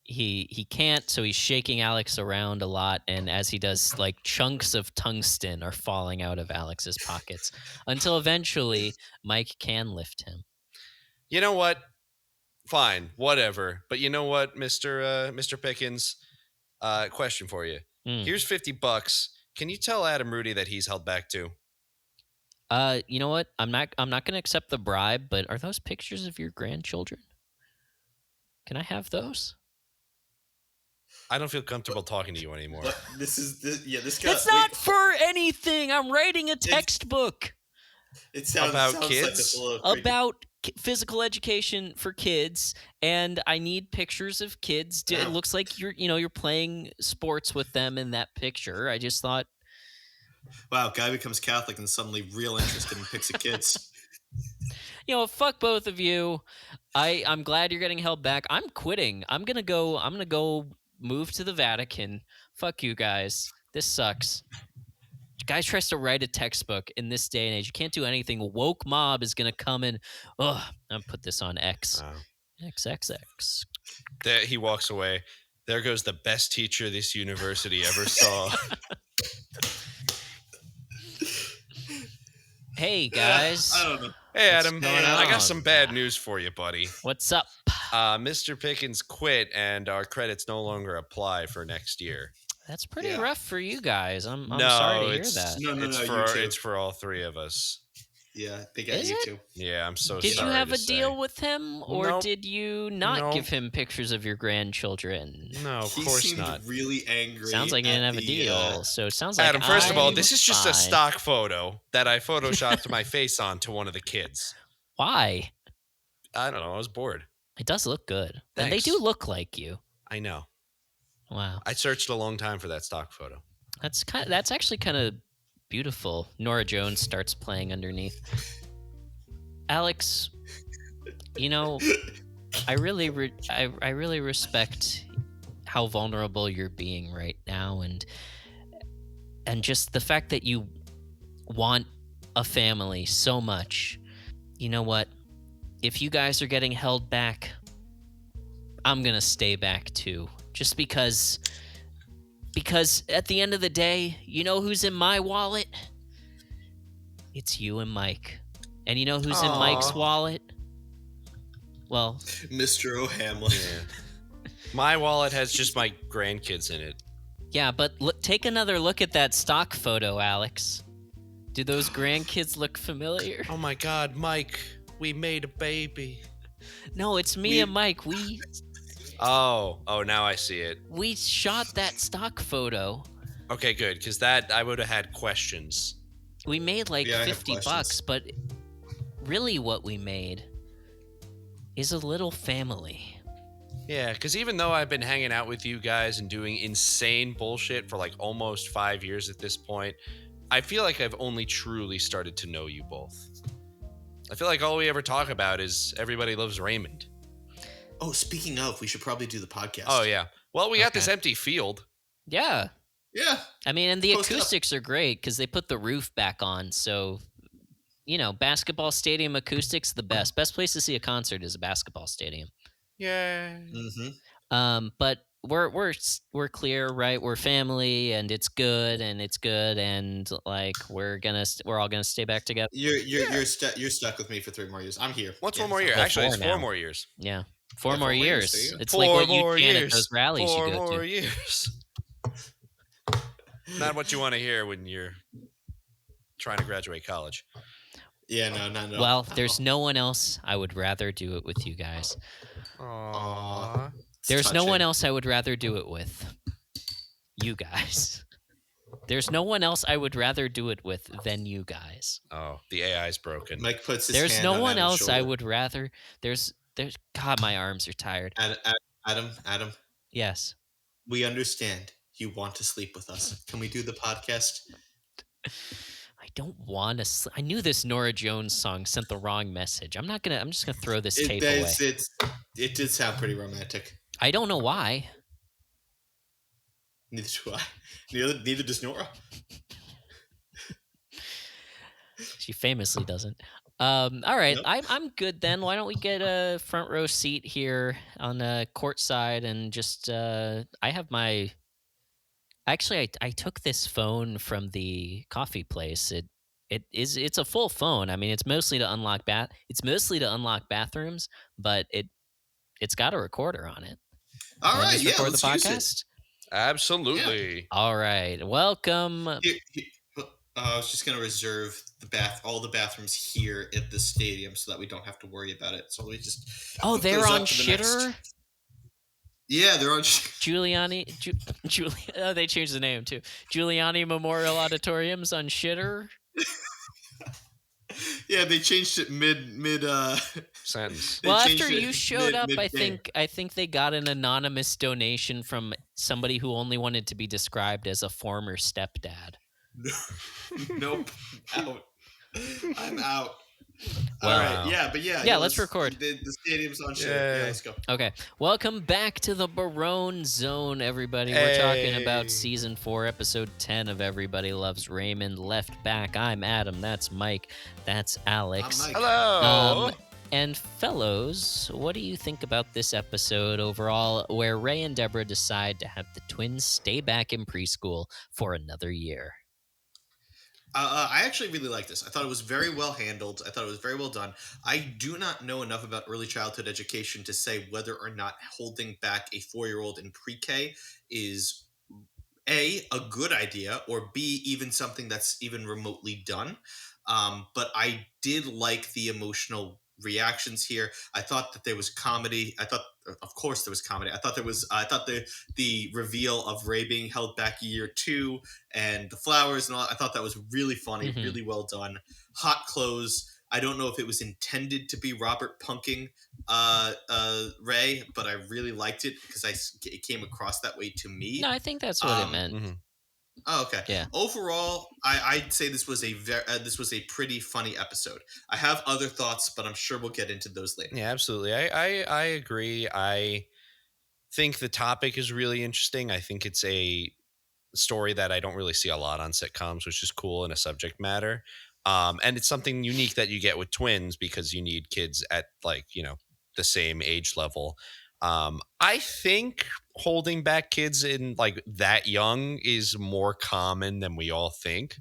he can't, so he's shaking Alex around a lot, and as he does, like chunks of tungsten are falling out of Alex's pockets until eventually Mike can lift him. You know what? Fine, whatever. But you know what, Mr. Pickens? Question for you. Here's $50. Can you tell Adam Rudy that he's held back too? You know what? I'm not going to accept the bribe, but are those pictures of your grandchildren? Can I have those? I don't feel comfortable talking to you anymore. This guy. It's not for anything. I'm writing a textbook. It sounds About kids? like a soliloquy. About physical education for kids, and I need pictures of kids. It looks like you're playing sports with them in that picture. I just thought, wow, guy becomes Catholic and suddenly real interested in pics of kids. Fuck both of you. I'm glad you're getting held back. I'm quitting. I'm gonna go move to the Vatican. Fuck you guys. This sucks. Guy tries to write a textbook in this day and age. You can't do anything. Woke mob is gonna come in. Ugh, I'm put this on X. XXX. There, he walks away. There goes the best teacher this university ever saw. Hey guys. I don't know. Hey Adam, going I on? got some bad news for you, buddy. What's up? Mr. Pickens quit, and our credits no longer apply for next year. That's pretty rough for you guys. I'm No, sorry to hear it's- that. No, it's you for too. it's for all three of us. Yeah, they got Is you it? too. Yeah, I'm so Did sorry. you have to a say. deal with him, or Nope. did you not give Nope. him pictures of your grandchildren? No, of He course seemed not. really angry. Sounds like you didn't at have a the, deal. So it sounds like Adam, first of all, I'm this is just a fine. stock photo that I photoshopped my face on to one of the kids. Why? I don't know. I was bored. It does look good, and they Thanks. do look like you. I know. Wow, I searched a long time for that stock photo. that's actually kind of beautiful. Nora Jones starts playing underneath. Alex, you know, I really respect how vulnerable you're being right now, and just the fact that you want a family so much. You know what? If you guys are getting held back, I'm gonna stay back too. Just because at the end of the day, you know who's in my wallet? It's you and Mike. And you know who's in Mike's Aw. wallet? Well, Mr. O'Hamlin. Yeah. My wallet has just my grandkids in it. yeah, but take another look at that stock photo, Alex. Do those grandkids look familiar? Oh my God, Mike, we made a baby. No, it's me and Mike. Oh, now I see it. We shot that stock photo. Okay, good, because that I would have had questions. We made like Yeah, I have $50, questions. but really what we made is a little family. Yeah, because even though I've been hanging out with you guys and doing insane bullshit for like almost 5 years at this point, I feel like I've only truly started to know you both. I feel like all we ever talk about is Everybody Loves Raymond. Oh, speaking of, we should probably do the podcast. Oh, yeah. Well, we got this Okay. empty field. Yeah. Yeah. I mean, and the Post up. acoustics are great because they put the roof back on. So, you know, basketball stadium acoustics, the best. Best place to see a concert is a basketball stadium. Yeah. Mm-hmm. But we're clear, right? We're family, and it's good, and like we're all gonna stay back together. You're stuck with me for 3 more years. I'm here. What's Yeah, one more fine. year? Well, Actually, it's 4 4 now. more years. Yeah, 4 Yeah, more 4 more years. years. There you go. It's like what you chant at those rallies 4 you go more to. years. Not what you want to hear when you're trying to graduate college. Yeah, no. Well, there's no one else I would rather do it with you guys. Aww. There's no one else I would rather do it with. You guys. There's no one else I would rather do it with than you guys. Oh, the AI's broken. Mike puts his There's hand no on one Adam's else I shoulder. would rather. There's God, my arms are tired. Adam, Yes. we understand you want to sleep with us. Can we do the podcast? I don't want to. I knew this Nora Jones song sent the wrong message. I'm just gonna throw this tape away. It did sound pretty romantic. I don't know why. Neither do I. Neither does Nora. She famously doesn't. All right, Yep. I'm good then. Why don't we get a front row seat here on the court side and just I have my. Actually, I took this phone from the coffee place. It's a full phone. I mean, it's mostly to unlock bathrooms, but it's got a recorder on it. All Can I right, just yeah, record let's the use it. podcast? Absolutely. All right, welcome. I was just gonna reserve all the bathrooms here at the stadium so that we don't have to worry about it. So we just hook They're those on up to the next- Shitter. Yeah, they're on. Giuliani. Oh, they changed the name too. Giuliani Memorial Auditoriums on Shitter. Yeah, they changed it mid. Sentence. They Well, changed after it you showed up, mid-game. I think they got an anonymous donation from somebody who only wanted to be described as a former stepdad. Nope. Out. I'm out. Well, All right. Yeah, but yeah. Yeah, let's record. The stadium's on shit. Yay. Yeah, let's go. Okay, welcome back to the Barone Zone, everybody. We're talking Hey. about Season 4, Episode 10 of Everybody Loves Raymond. Left back, I'm Adam, that's Mike, that's Alex. I'm Mike. Hello. And fellows, what do you think about this episode overall, where Ray and Deborah decide to have the twins stay back in preschool for another year? I actually really like this. I thought it was very well handled. I thought it was very well done. I do not know enough about early childhood education to say whether or not holding back a 4-year-old in pre-K is a good idea, or B, even something that's even remotely done. But I did like the emotional reactions here. I thought that there was comedy. I thought, of course, there was comedy. I thought the reveal of Ray being held back year two and the flowers and all. I thought that was really funny, Mm-hmm. really well done. Hot clothes. I don't know if it was intended to be Robert punking Ray, but I really liked it because it came across that way to me. No, I think that's what it meant. Mm-hmm. Oh, okay. Yeah. Overall, I'd say this was a pretty funny episode. I have other thoughts, but I'm sure we'll get into those later. Yeah, absolutely. I agree. I think the topic is really interesting. I think it's a story that I don't really see a lot on sitcoms, which is cool in a subject matter. And it's something unique that you get with twins because you need kids at like, the same age level. I think holding back kids in like that young is more common than we all think.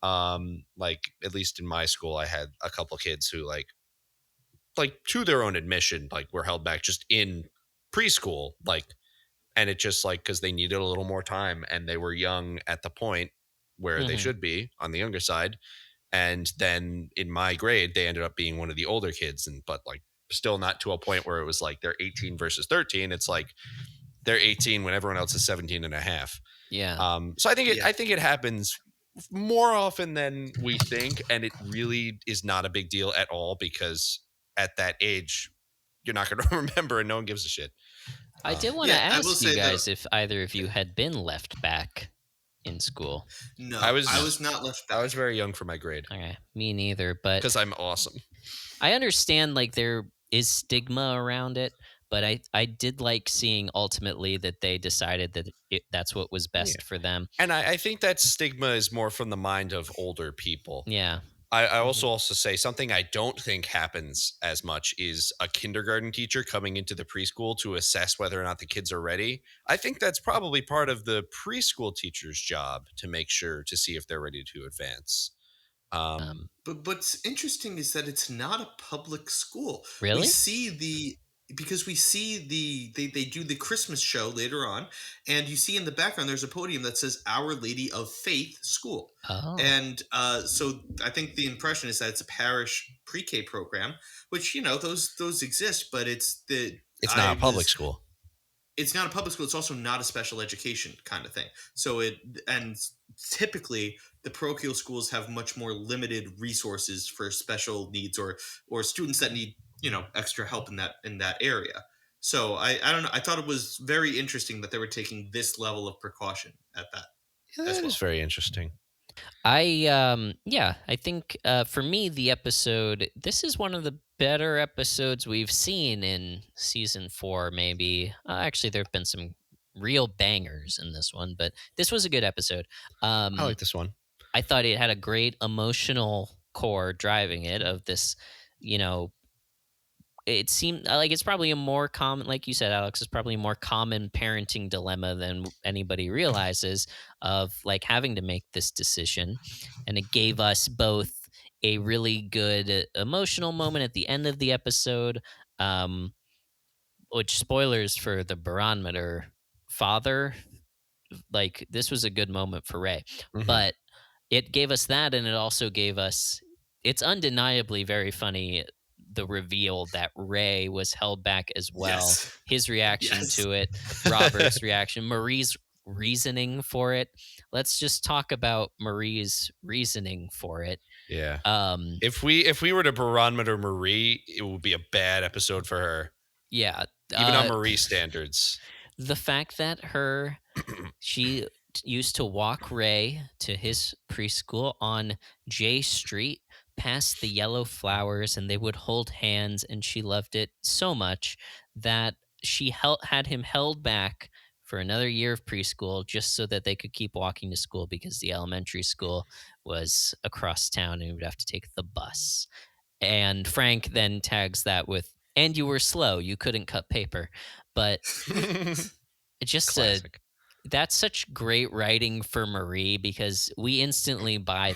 Like at least in my school, I had a couple kids who like to their own admission, like were held back just in preschool, like, and it just like because they needed a little more time and they were young at the point where they Mm-hmm. should be on the younger side. And then in my grade, they ended up being one of the older kids, and but like still not to a point where it was like they're 18 versus 13. It's like they're 18 when everyone else is 17 and a half. Yeah. So I think Yeah. I think it happens more often than we think, and it really is not a big deal at all because at that age, you're not going to remember, and no one gives a shit. I did want to Yeah, I will ask you say though, guys if either of you had been left back in school. no, I was not left I back. was very young for my grade Okay, me neither, but because I'm awesome. I understand like there is stigma around it, but I did like seeing ultimately that they decided that that's what was best for them. And I think that stigma is more from the mind of older people. Yeah. I also say something I don't think happens as much is a kindergarten teacher coming into the preschool to assess whether or not the kids are ready. I think that's probably part of the preschool teacher's job to make sure to see if they're ready to advance. But what's interesting is that it's not a public school. We Really? see because we see they do the Christmas show later on, and you see in the background there's a podium that says Our Lady of Faith School. Oh. And so I think the impression is that it's a parish pre-K program, which those exist, but It's not a public school. It's not a public school. It's also not a special education kind of thing. So typically the parochial schools have much more limited resources for special needs or students that need extra help in that area. So I don't know. I thought it was very interesting that they were taking this level of precaution at that. Yeah, as that well. is very interesting. I think for me this is one of the better episodes we've seen in season 4 maybe. Actually there've been some real bangers in this one, but this was a good episode. I like this one. I thought it had a great emotional core driving it of this, it seemed like it's probably a more common, like you said, Alex, it's probably a more common parenting dilemma than anybody realizes of like having to make this decision. And it gave us both a really good emotional moment at the end of the episode, which spoilers for the barometer father, like this was a good moment for Ray. Mhm. But it gave us that, and it also gave us, it's undeniably very funny, the reveal that Ray was held back as well. Yes. His reaction Yes. to it, Robert's reaction, Marie's reasoning for it. Let's just talk about Marie's reasoning for it. Yeah. If we were to barometer Marie, it would be a bad episode for her. Yeah. Even on Marie standards. The fact that she used to walk Ray to his preschool on J Street past the yellow flowers, and they would hold hands, and she loved it so much that she had him held back for another year of preschool just so that they could keep walking to school because the elementary school was across town and he would have to take the bus. And Frank then tags that with, and you were slow, you couldn't cut paper. But it's just Classic. that's such great writing for Marie because we instantly buy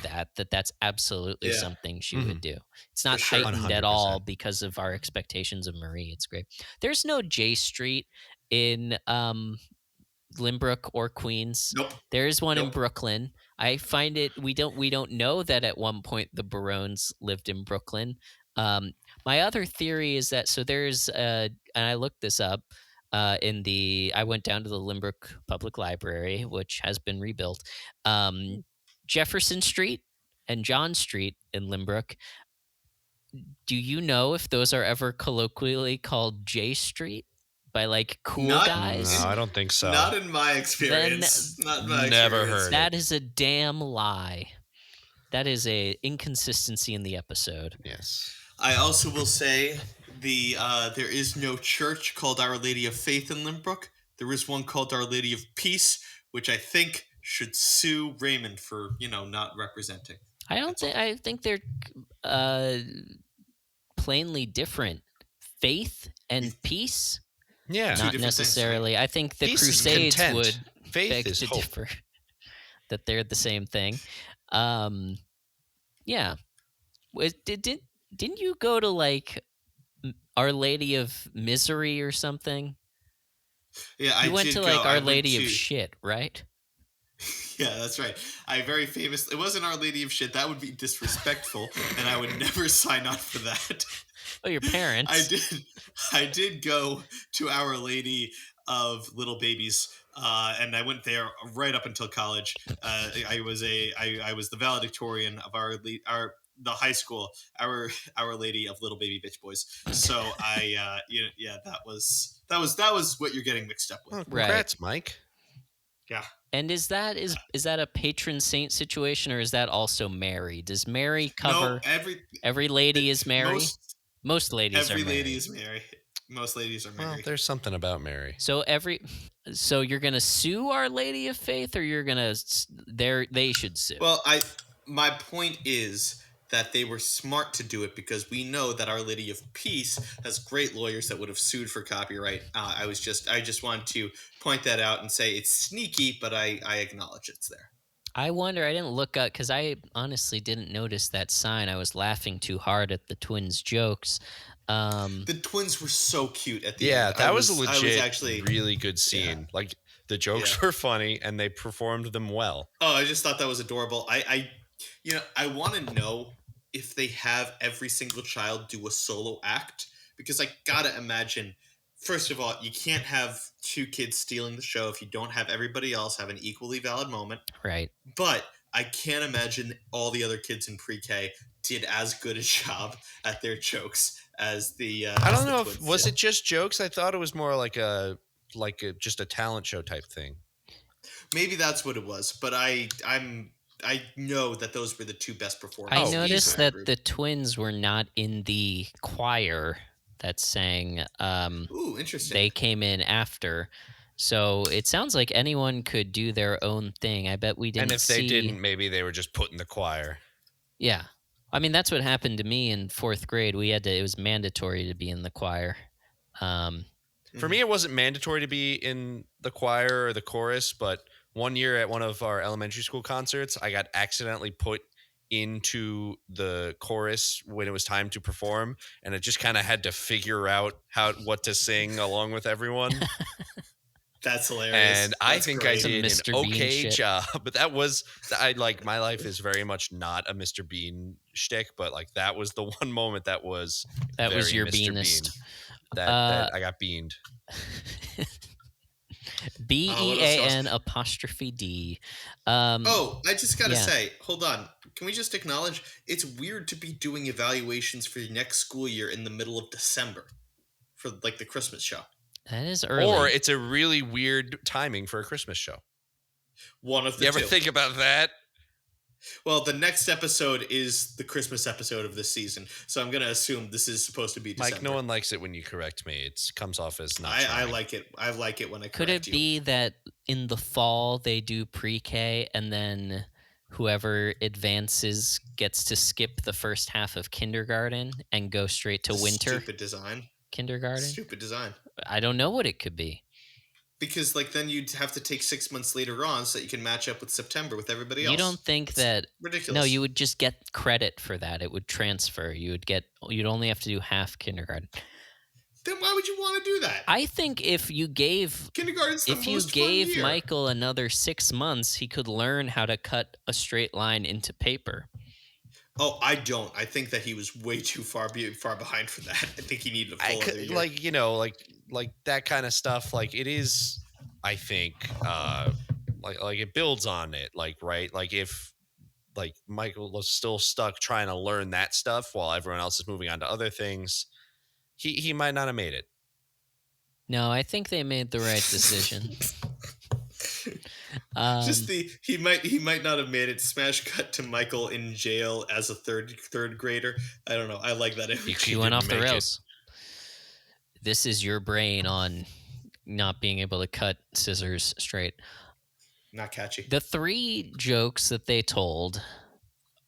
that's absolutely Yeah. something she would do. It's not sure. heightened at all 100%. because of our expectations of Marie. It's great. There's no J Street in Lynbrook or Queens. Nope. There is one in Nope. Brooklyn. I find it we don't know that at one point the Barones lived in Brooklyn. My other theory is that there's and I looked this up I went down to the Lynbrook Public Library, which has been rebuilt. Jefferson Street and John Street in Lynbrook. Do you know if those are ever colloquially called J Street by like cool guys? No, I don't think so. Not in my experience. Not in my Never experience. heard. That is a damn lie. That is a inconsistency in the episode. Yes. I also will say there is no church called Our Lady of Faith in Lynbrook. There is one called Our Lady of Peace, which I think should sue Raymond for not representing. I think they're plainly different. Faith and peace. Yeah. Not necessarily. Things, right? I think the peace Crusades would Faith beg is to hope. differ. That they're the same thing. Yeah. Didn't you go to like Our Lady of Misery or something? Yeah, you went to like Our Lady of Shit, right? Yeah, that's right. It wasn't Our Lady of Shit. That would be disrespectful, and I would never sign on for that. Oh, your parents. I did go to Our Lady of Little Babies, and I went there right up until college. I was the valedictorian of the high school, Our Lady of Little Baby Bitch Boys. So that was what you're getting mixed up with. Oh, congrats, right. Mike. Yeah. And is that a patron saint situation, or is that also Mary? Does Mary cover every lady is Mary? Most ladies are Mary. Every lady is Mary. Most ladies are Mary. Well, there's something about Mary. So you're gonna sue Our Lady of Faith, or you're gonna they should sue? Well, my point is that they were smart to do it because we know that Our Lady of Peace has great lawyers that would have sued for copyright. I just wanted to point that out and say it's sneaky, but I acknowledge it's there. I wonder. I didn't look up because I honestly didn't notice that sign. I was laughing too hard at the twins' jokes. The twins were so cute at the end. Yeah, that was a legit, really good scene. Yeah. Like the jokes were funny and they performed them well. Oh, I just thought that was adorable. I want to know if they have every single child do a solo act, because I gotta imagine, first of all, you can't have two kids stealing the show if you don't have everybody else have an equally valid moment. Right. But I can't imagine all the other kids in pre-K did as good a job at their jokes as the I don't know if was it just jokes. I thought it was more like just a talent show type thing. Maybe that's what it was, but I know that those were the two best performers. I noticed that the twins were not in the choir that sang. Ooh, interesting. They came in after. So it sounds like anyone could do their own thing. I bet we didn't see... And if they didn't, maybe they were just put in the choir. Yeah. I mean, that's what happened to me in 4th grade. It was mandatory to be in the choir. For me, it wasn't mandatory to be in the choir or the chorus, but one year at one of our elementary school concerts, I got accidentally put into the chorus when it was time to perform, and I just kind of had to figure out what to sing along with everyone. That's hilarious. And I think I did an okay job, but my life is very much not a Mr. Bean shtick, but like that was the one moment that was your Mr. Beanist. Bean. That I got beaned. BEAN apostrophe D. I just gotta say, hold on. Can we just acknowledge it's weird to be doing evaluations for your next school year in the middle of December for like the Christmas show? That is early. Or it's a really weird timing for a Christmas show. One of the two. You ever think about that? Well, the next episode is the Christmas episode of this season, so I'm going to assume this is supposed to be December. Mike, no one likes it when you correct me. It comes off as not I like it. I like it when I correct you. Could it be that in the fall they do pre-K and then whoever advances gets to skip the first half of kindergarten and go straight to winter? Stupid design. Kindergarten? Stupid design. I don't know what it could be. Because then you'd have to take 6 months later on so that you can match up with September with everybody else. You don't think that... Ridiculous. No, you would just get credit for that. It would transfer. You'd only have to do half kindergarten. Then why would you want to do that? I think if you gave Kindergarten's the most fun year. Michael another 6 months, he could learn how to cut a straight line into paper. Oh, I don't. I think that he was way too far behind for that. I think he needed a full other year. Like that kind of stuff. Like it is, I think, like it builds on it. Like right, like if like Michael was still stuck trying to learn that stuff while everyone else is moving on to other things, he might not have made it. No, I think they made the right decision. He might not have made it. Smash cut to Michael in jail as a third grader. I don't know. I like that image. He went off the rails. This is your brain on not being able to cut scissors straight. Not catchy. The 3 jokes that they told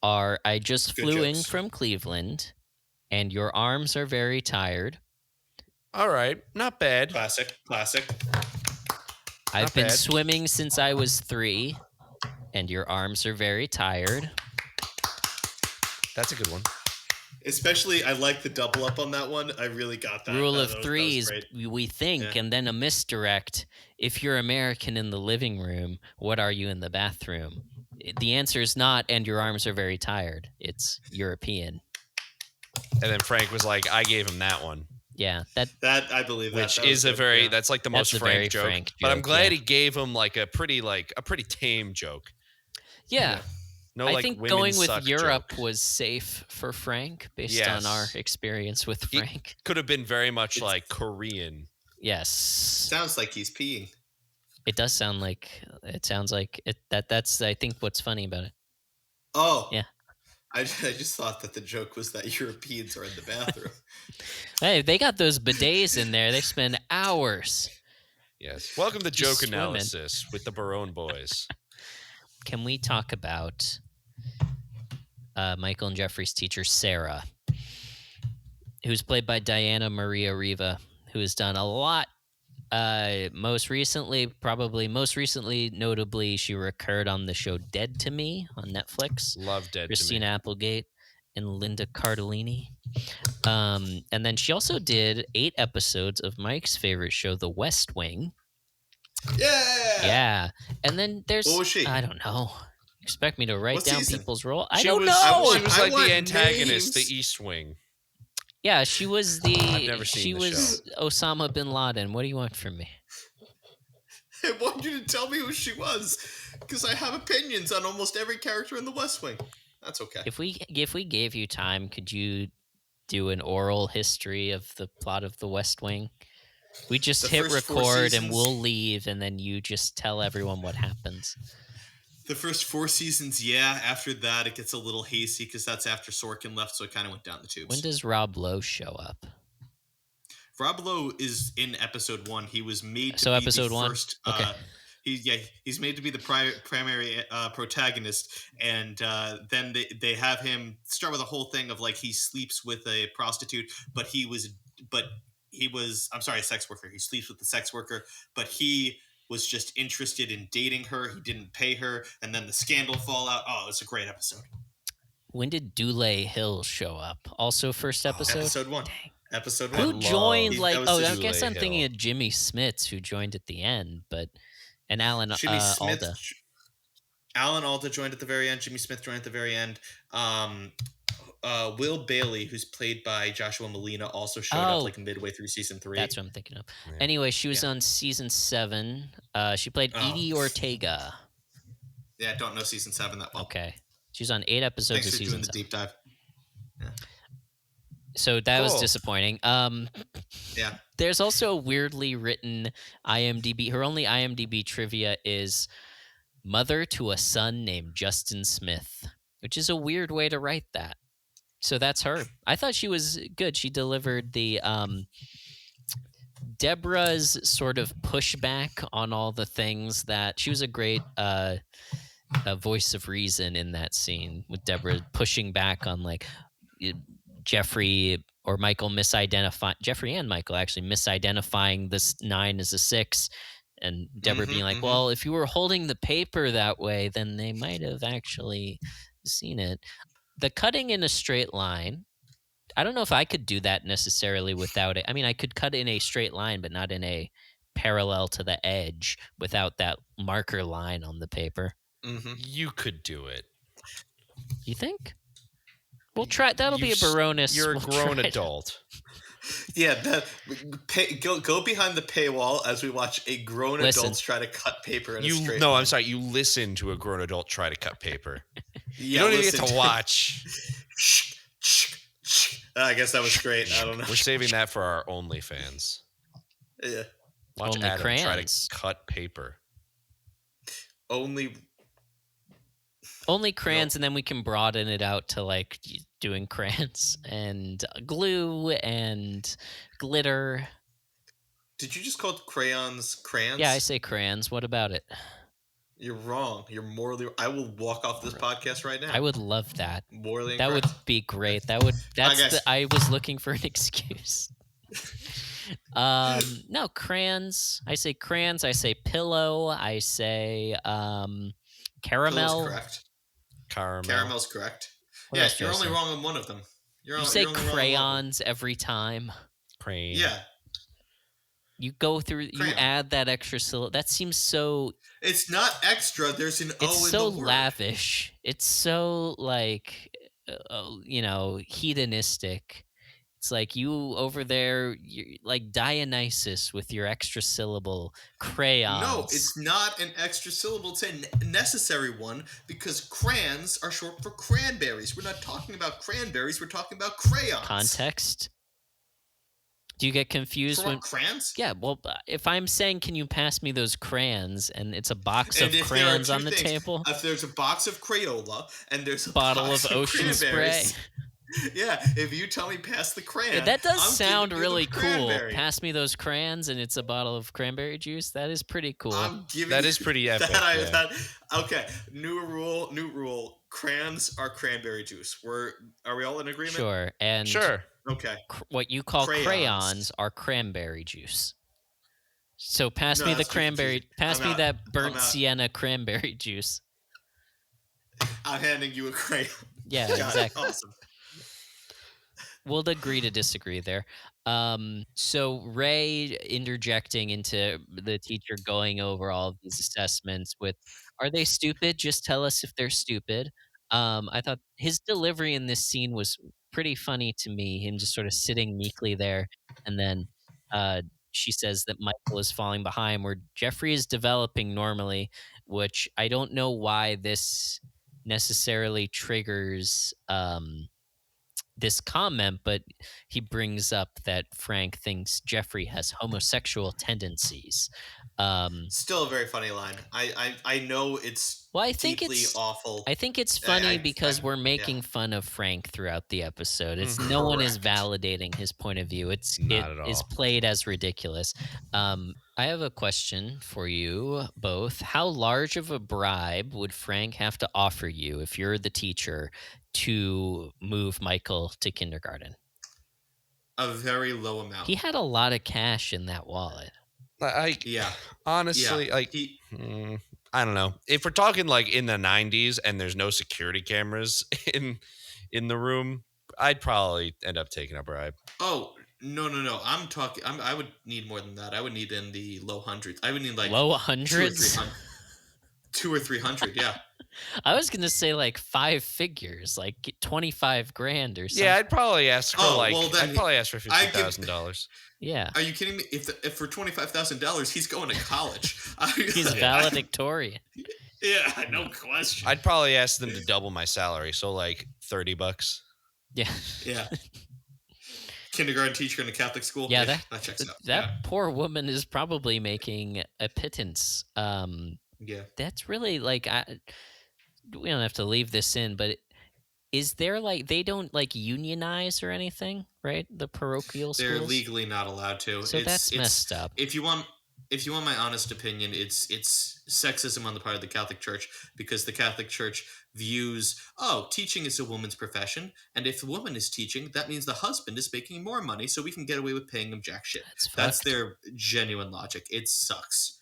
are, I just flew in from Cleveland, and your arms are very tired. All right, not bad. Classic. I've been swimming since I was 3, and your arms are very tired. That's a good one. Especially, I like the double up on that one. I really got that. Rule of threes, we think, and then a misdirect. If you're American in the living room, what are you in the bathroom? The answer is not, and your arms are very tired. It's European. And then Frank was like, I gave him that one. Yeah, that I believe that. Which that is that's like the most Frank joke. But I'm glad he gave him like a pretty tame joke. Yeah. No, I think going with Europe joke. Was safe for Frank based on our experience with Frank. Could have been very much like Korean. Yes. Sounds like he's peeing. It does sound like it. Sounds like it. That's I think what's funny about it. Oh. Yeah. I just thought that the joke was that Europeans are in the bathroom. Hey, they got those bidets in there. They spend hours. Yes. Welcome to Joke Analysis with the Barone boys. Can we talk about Michael and Jeffrey's teacher, Sarah, who's played by Diana Maria Riva, who has done a lot. Most recently, notably, she recurred on the show Dead to Me on Netflix. Love Dead Christina to Me. Applegate and Linda Cardellini. And then she also did 8 episodes of Mike's favorite show, The West Wing. Yeah. And then there's... What was she? I don't know. Expect me to write down people's role? I She don't was know. like the antagonist, the East Wing. Yeah, she was the... I've never seen the show. Osama bin Laden. What do you want from me? I want you to tell me who she was, because I have opinions on almost every character in The West Wing. That's okay. If we gave you time, could you do an oral history of the plot of The West Wing? We just hit record and we'll leave, and then you just tell everyone what happens. The first 4 seasons, yeah. After that, it gets a little hazy because that's after Sorkin left, so it kind of went down the tubes. When does Rob Lowe show up? Rob Lowe is in episode 1. He was made to be episode the 1? First. Okay. He's made to be the primary protagonist, and then they have him start with a whole thing of like he sleeps with a prostitute, but he was a sex worker. He sleeps with the sex worker, but he was just interested in dating her. He didn't pay her, and then the scandal fallout. Oh, it's a great episode. When did Dule Hill show up? Also first episode? Episode 1. Dang. Episode 1. Who joined I guess I'm Hill. thinking of Jimmy Smits, who joined at the end, and Alan Alda. Alan Alda joined at the very end. Jimmy Smith joined at the very end. Will Bailey, who's played by Joshua Malina, also showed up like midway through season 3. That's what I'm thinking of. Yeah. Anyway, she was on season 7. She played Edie Ortega. Yeah, don't know season 7 that well. Okay. She's on 8 episodes of season 7. Thanks for doing the deep dive. Yeah. So that was disappointing. Yeah. There's also a weirdly written IMDb. Her only IMDb trivia is mother to a son named Justin Smith, which is a weird way to write that. So that's her. I thought she was good. She delivered the Deborah's sort of pushback on all the things that she was a great voice of reason in that scene with Deborah pushing back on like Jeffrey or Michael Jeffrey and Michael actually misidentifying this 9 as a 6, and Deborah being like, well, if you were holding the paper that way, then they might have actually seen it. The cutting in a straight line, I don't know if I could do that necessarily without it. I mean, I could cut in a straight line, but not in a parallel to the edge without that marker line on the paper. Mm-hmm. You could do it. You think? We'll try. That'll be a Baroness. You're a We'll grown try it. adult. Yeah, go behind the paywall as we watch a grown adult try to cut paper in a straight line. I'm sorry. You listen to a grown adult try to cut paper. You Yeah, don't even get to watch. I guess that was great. I don't know. We're saving that for our OnlyFans. Yeah. Watch Only Adam try crayons. to cut paper. Only crayons, and then we can broaden it out to like doing crayons and glue and glitter. Did you just call crayons crayons? Yeah, I say crayons. What about it? You're wrong. You're morally. I will walk off this podcast right now. I would love that. Morally That would incorrect. be great. I was looking for an excuse. No, crayons. I say crayons. I say pillow. I say caramel. Pillow's correct. Caramel. Caramel's correct. What Yeah, else do you're I only say? wrong on one of them. You say you're only wrong on one of them. crayons every time. Crane. Yeah. You go through. Crayon. You add that extra syllable. That seems so. It's not extra. There's an O in It's so the word. lavish. It's so like, hedonistic. It's like you over there, you're like Dionysus with your extra syllable crayons. No, it's not an extra syllable. It's a necessary one because crayons are short for cranberries. We're not talking about cranberries. We're talking about crayons. Context. Do you get confused For when? what, crayons? Yeah, well, if I'm saying, "Can you pass me those crayons?" and it's a box And of if there are crayons two on the things, table, if there's a box of Crayola and there's a bottle box of ocean spray. cranberries, yeah, if you tell me pass the crayon, Yeah, that does I'm sound giving you the really cool. cranberry. Pass me those crayons, and it's a bottle of cranberry juice. That is pretty cool. I'm giving That you is pretty epic. Okay, new rule. Crayons are cranberry juice. Are we all in agreement? Sure, and Sure. Okay. what you call Crayons. crayons are cranberry juice. So pass No, me the that's too cranberry. confusing. Pass I'm me out. that burnt I'm out. sienna cranberry juice. I'm handing you a crayon. Yeah, Got it. exactly. Awesome. We'll agree to disagree there. So Ray interjecting into the teacher going over all of these assessments with, "Are they stupid? Just tell us if they're stupid." I thought his delivery in this scene was pretty funny to me. Him just sort of sitting meekly there, and then she says that Michael is falling behind, where Jeffrey is developing normally, which I don't know why this necessarily triggers this comment, but he brings up that Frank thinks Jeffrey has homosexual tendencies. Still a very funny line. I know it's Well, I think deeply it's awful. I think it's funny I- because we're yeah. making fun of Frank throughout the episode. It's no one is Correct. validating his point of view. It Not at is all. played as ridiculous. I have a question for you both. How large of a bribe would Frank have to offer you if you're the teacher to move Michael to kindergarten? A very low amount. He had a lot of cash in that wallet. Yeah. Honestly, Yeah. like, I don't know. If we're talking like in the 90s and there's no security cameras in the room, I'd probably end up taking a bribe. Oh, no. I'm talking. I would need more than that. I would need in the low hundreds. I would need like Low hundreds? 200 or 300. Yeah. I was gonna say like 5 figures, like 25 grand or something. Yeah, I'd probably ask for then I'd probably ask for I'd give- $50,000. Yeah. Are you kidding me? If for $25,000, he's going to college. He's valedictorian. Yeah, no question. I'd probably ask them to double my salary, so like $30. Yeah. Yeah. Kindergarten teacher in a Catholic school. Yeah, that checks out. that poor woman is probably making a pittance. Yeah. That's really like we don't have to leave this in, but is there like they don't like unionize or anything, right? The parochial They're schools. legally not allowed to. So that's messed up. If you want my honest opinion, it's sexism on the part of the Catholic Church because the Catholic Church views, teaching is a woman's profession, and if the woman is teaching, that means the husband is making more money, so we can get away with paying him jack shit. That's fucked. their genuine logic. It sucks.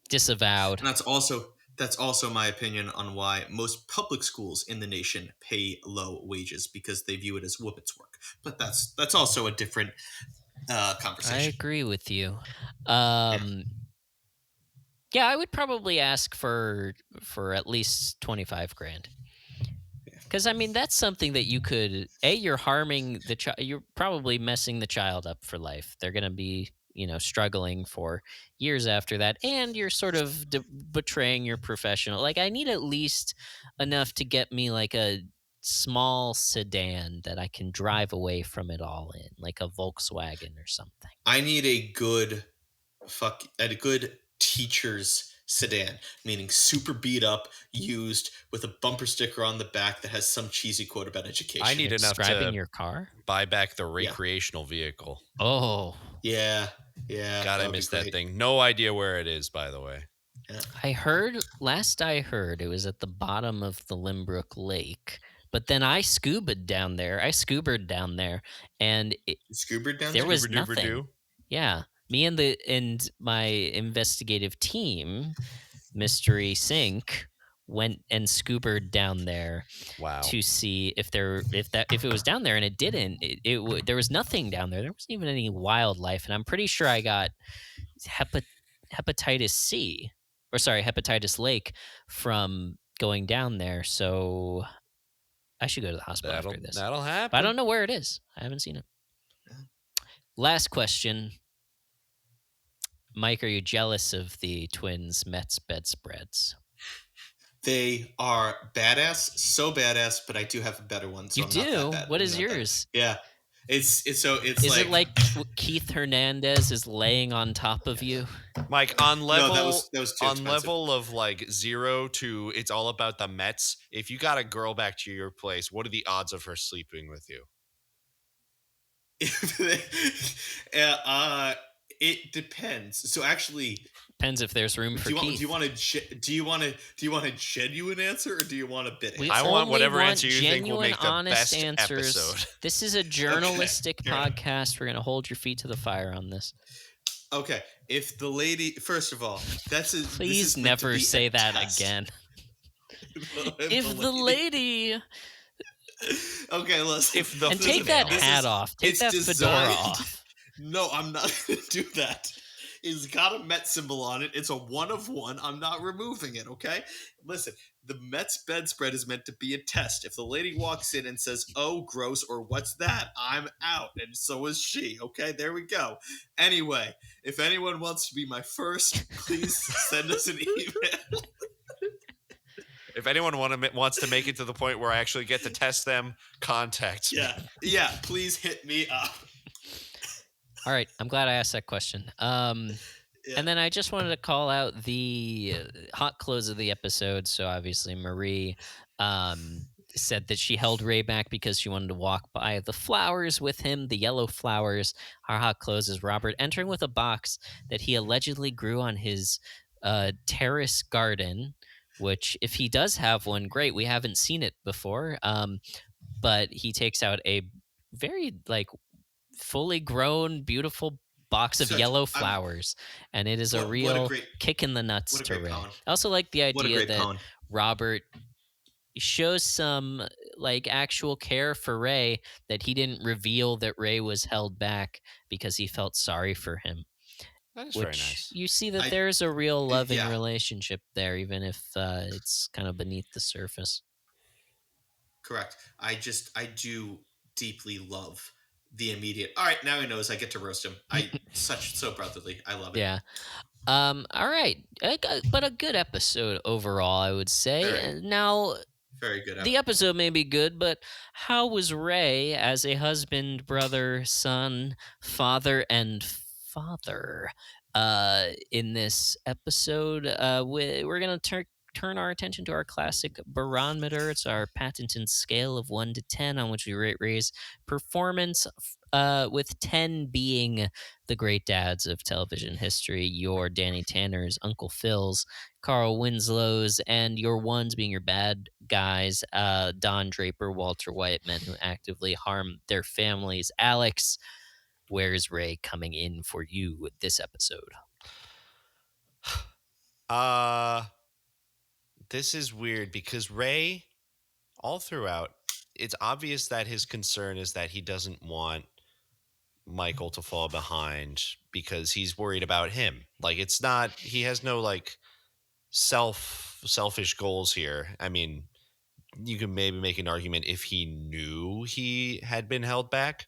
Disavowed. And that's also That's also my opinion on why most public schools in the nation pay low wages, because they view it as women's work. But that's also a different I conversation. agree with you. Yeah. Yeah, I would probably ask for at least 25 grand. Because I mean, that's something that you could. You're harming the child. You're probably messing the child up for life. They're going to be, struggling for years after that, and you're sort of betraying your professional. Like, I need at least enough to get me like a small sedan that I can drive away from it all in, like a Volkswagen or something. I need a good teacher's sedan, meaning super beat up, used, with a bumper sticker on the back that has some cheesy quote about education. I need enough Describing to your car. buy back the recreational vehicle. Oh, Yeah. God, I missed that thing. No idea where it is, by the way. Yeah. Last I heard, it was at the bottom of the Lynbrook Lake. But then I scubaed down there. And Scuba down there was Scuba-doober nothing. doo? Yeah, me and my investigative team, Mystery Sink, went and scubaed down there. Wow. To see if it was down there, and it didn't. There was nothing down there. There wasn't even any wildlife, and I'm pretty sure I got hepatitis C, or sorry, hepatitis Lake from going down there. So I should go to the hospital after this. That'll happen. But I don't know where it is. I haven't seen it. Last question. Mike, are you jealous of the twins' Mets bedspreads? They are badass, so badass, but I do have a better one. So you I'm do? Not that bad. What is yours? Yeah. It's Is it like Keith Hernandez is laying on top of you? Mike, on level that was too expensive. Level of like 0 to it's all about the Mets. If you got a girl back to your place, what are the odds of her sleeping with you? It depends. So actually, depends if there's room for Keith. Do you want a genuine answer, or do you want a bit? We I want whatever want answer you think will make the honest best answers. episode. This is a journalistic podcast. We're going to hold your feet to the fire on this. Okay. If the lady, first of all, please never say that again. If the lady. Okay, listen. Take that hat off. Take that fedora off. No, I'm not going to do that. It's got a Met symbol on it. It's a 1 of 1. I'm not removing it, okay? Listen, the Mets bedspread is meant to be a test. If the lady walks in and says, "Oh, gross," or "What's that?" I'm out, and so is she, okay? There we go. Anyway, if anyone wants to be my first, please send us an email. If anyone wants to make it to the point where I actually get to test them, contact me. Yeah, please hit me up. All right, I'm glad I asked that question. And then I just wanted to call out the hot close of the episode. So obviously Marie said that she held Ray back because she wanted to walk by the flowers with him, the yellow flowers. Our hot close is Robert entering with a box that he allegedly grew on his terrace garden, which if he does have one, great. We haven't seen it before. But he takes out a very fully grown, beautiful box of yellow flowers, and it is a real kick in the nuts to Ray. I also like the idea that Robert shows some actual care for Ray, that he didn't reveal that Ray was held back because he felt sorry for him. That is very nice. You see that there's a real loving relationship there, even if it's kind of beneath the surface. Correct. I do deeply love the immediate. All right, now he knows. I get to roast him. So brotherly. I love it. Yeah. All right, but a good episode overall, I would say. Now, very good. The episode may be good, but how was Ray as a husband, brother, son, father, and father in this episode? We're gonna turn our attention to our classic barometer. It's our patented scale of 1 to 10 on which we rate Ray's performance, with 10 being the great dads of television history, your Danny Tanners, Uncle Phil's, Carl Winslow's, and your ones being your bad guys, Don Draper, Walter White, men who actively harm their families. Alex, where's Ray coming in for you with this episode? this is weird because Ray, all throughout, it's obvious that his concern is that he doesn't want Michael to fall behind because he's worried about him. Like it's not he has no like selfish goals here. I mean, you can maybe make an argument if he knew he had been held back.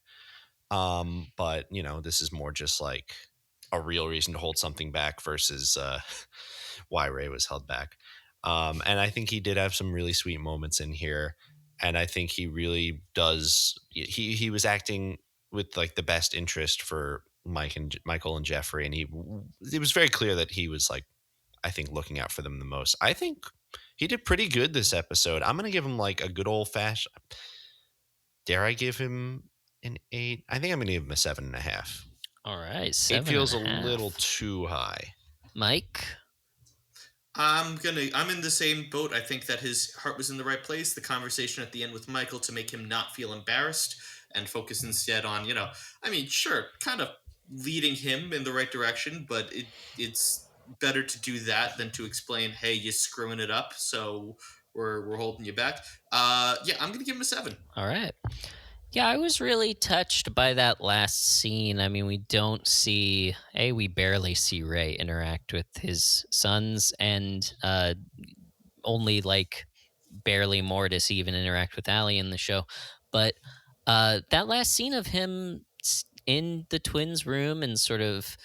But this is more just like a real reason to hold something back versus why Ray was held back. And I think he did have some really sweet moments in here. And I think he really does. He was acting with like the best interest for Michael and Jeffrey, and it was very clear that he was like, I think, looking out for them the most. I think he did pretty good this episode. I'm gonna give him like a good old fashioned. Dare I give him an 8? I think I'm gonna give him a 7.5. All right, 8 feels a 7.5. little too high. Mike? I'm in the same boat. I think that his heart was in the right place. The conversation at the end with Michael to make him not feel embarrassed and focus instead on, sure, kind of leading him in the right direction, but it's better to do that than to explain, hey, you're screwing it up, so we're holding you back. I'm gonna give him a 7. All right. Yeah, I was really touched by that last scene. I mean, we barely see Ray interact with his sons, and only like barely more to see even interact with Allie in the show. But that last scene of him in the twins' room and sort of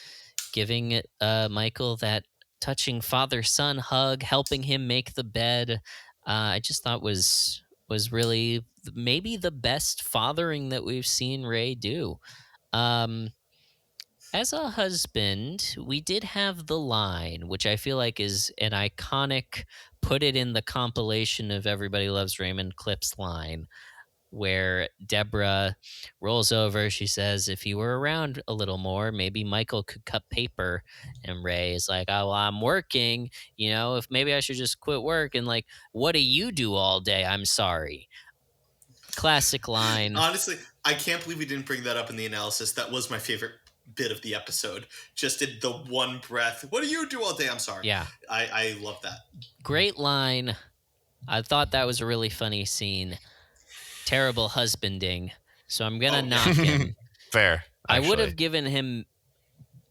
giving Michael that touching father-son hug, helping him make the bed, I just thought was really maybe the best fathering that we've seen Ray do. As a husband, we did have the line, which I feel like is an iconic, put it in the compilation of Everybody Loves Raymond clips line, where Deborah rolls over. She says, if you were around a little more, maybe Michael could cut paper. And Ray is like, oh, well, I'm working. If maybe I should just quit work. And like, what do you do all day? I'm sorry. Classic line. Honestly, I can't believe we didn't bring that up in the analysis. That was my favorite bit of the episode. Just in the one breath. What do you do all day? I'm sorry. Yeah. I love that. Great line. I thought that was a really funny scene. Terrible husbanding. So I'm going to knock him. Fair. Actually. I would have given him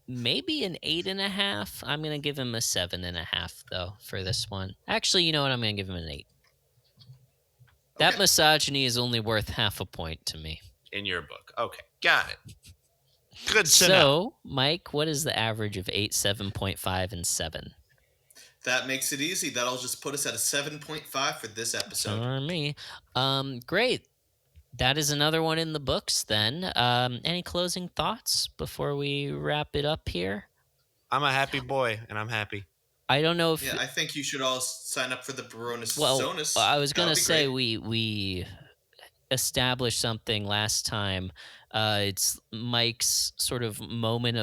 maybe an 8.5. I'm going to give him a 7.5 though for this one. Actually, you know what? I'm going to give him an 8. That misogyny is only worth half a point to me. In your book. Okay. Got it. Good to know. So, Mike, what is the average of 8, 7.5, and 7? That makes it easy. That'll just put us at a 7.5 for this episode. For me. Great. That is another one in the books then. Any closing thoughts before we wrap it up here? I'm a happy boy, and I'm happy. I don't know if... Yeah, I think you should all sign up for the Barone Zonus. I was going to say we established something last time. It's Mike's sort of moment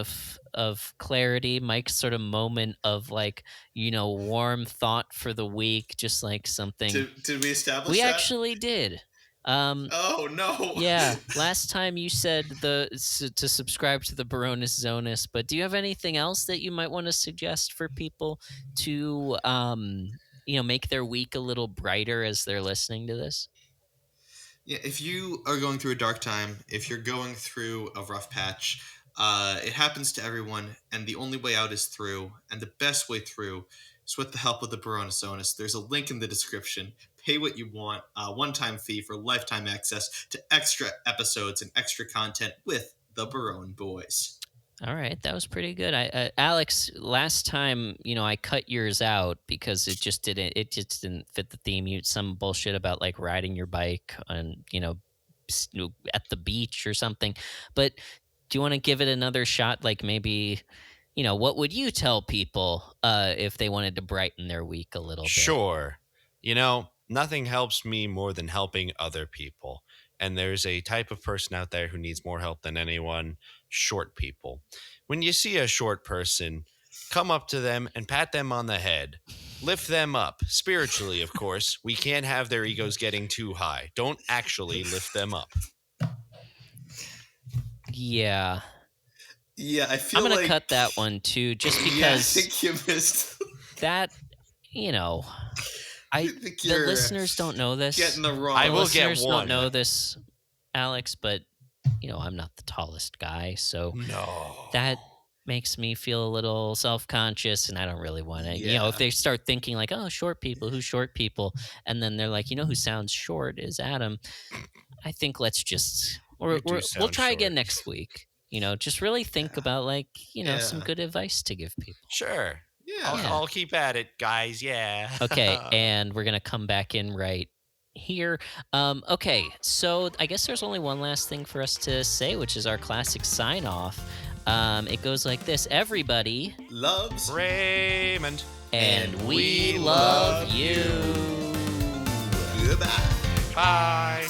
of clarity, Mike's sort of moment of like, warm thought for the week, just like something. Did we establish we that? Actually did. Oh no! Yeah, last time you said to subscribe to the Barone Zonus, but do you have anything else that you might want to suggest for people to make their week a little brighter as they're listening to this? Yeah, if you are going through a dark time, if you're going through a rough patch, it happens to everyone, and the only way out is through, and the best way through is with the help of the Barone Zonus. There's a link in the description. Pay what you want, a one-time fee for lifetime access to extra episodes and extra content with the Barone Boys. All right, that was pretty good. Alex, last time, I cut yours out because it just didn't fit the theme. You some bullshit about like riding your bike on, at the beach or something. But do you want to give it another shot? Like maybe, what would you tell people if they wanted to brighten their week a little bit? Sure. Nothing helps me more than helping other people. And there's a type of person out there who needs more help than anyone: short people. When you see a short person, come up to them and pat them on the head. Lift them up. Spiritually, of course. We can't have their egos getting too high. Don't actually lift them up. Yeah. Yeah, I feel I'm going to cut that one too, just because I think you missed that, think The you're listeners don't know this. getting the wrong. I will get Listeners one. don't know this, Alex, but I'm not the tallest guy, so No. that makes me feel a little self-conscious, and I don't really want to. Yeah. If they start thinking like, "Oh, short people, who's short people?" and then they're like, who sounds short is Adam. I think let's just we'll sound try again short. next week. Just really think about some Yeah. good advice to give people. Sure. Yeah. I'll keep at it, guys. Yeah. Okay, and we're gonna come back in right here. Okay, so I guess there's only one last thing for us to say, which is our classic sign off. It goes like this: everybody Loves Raymond. and we love you. Goodbye. Bye.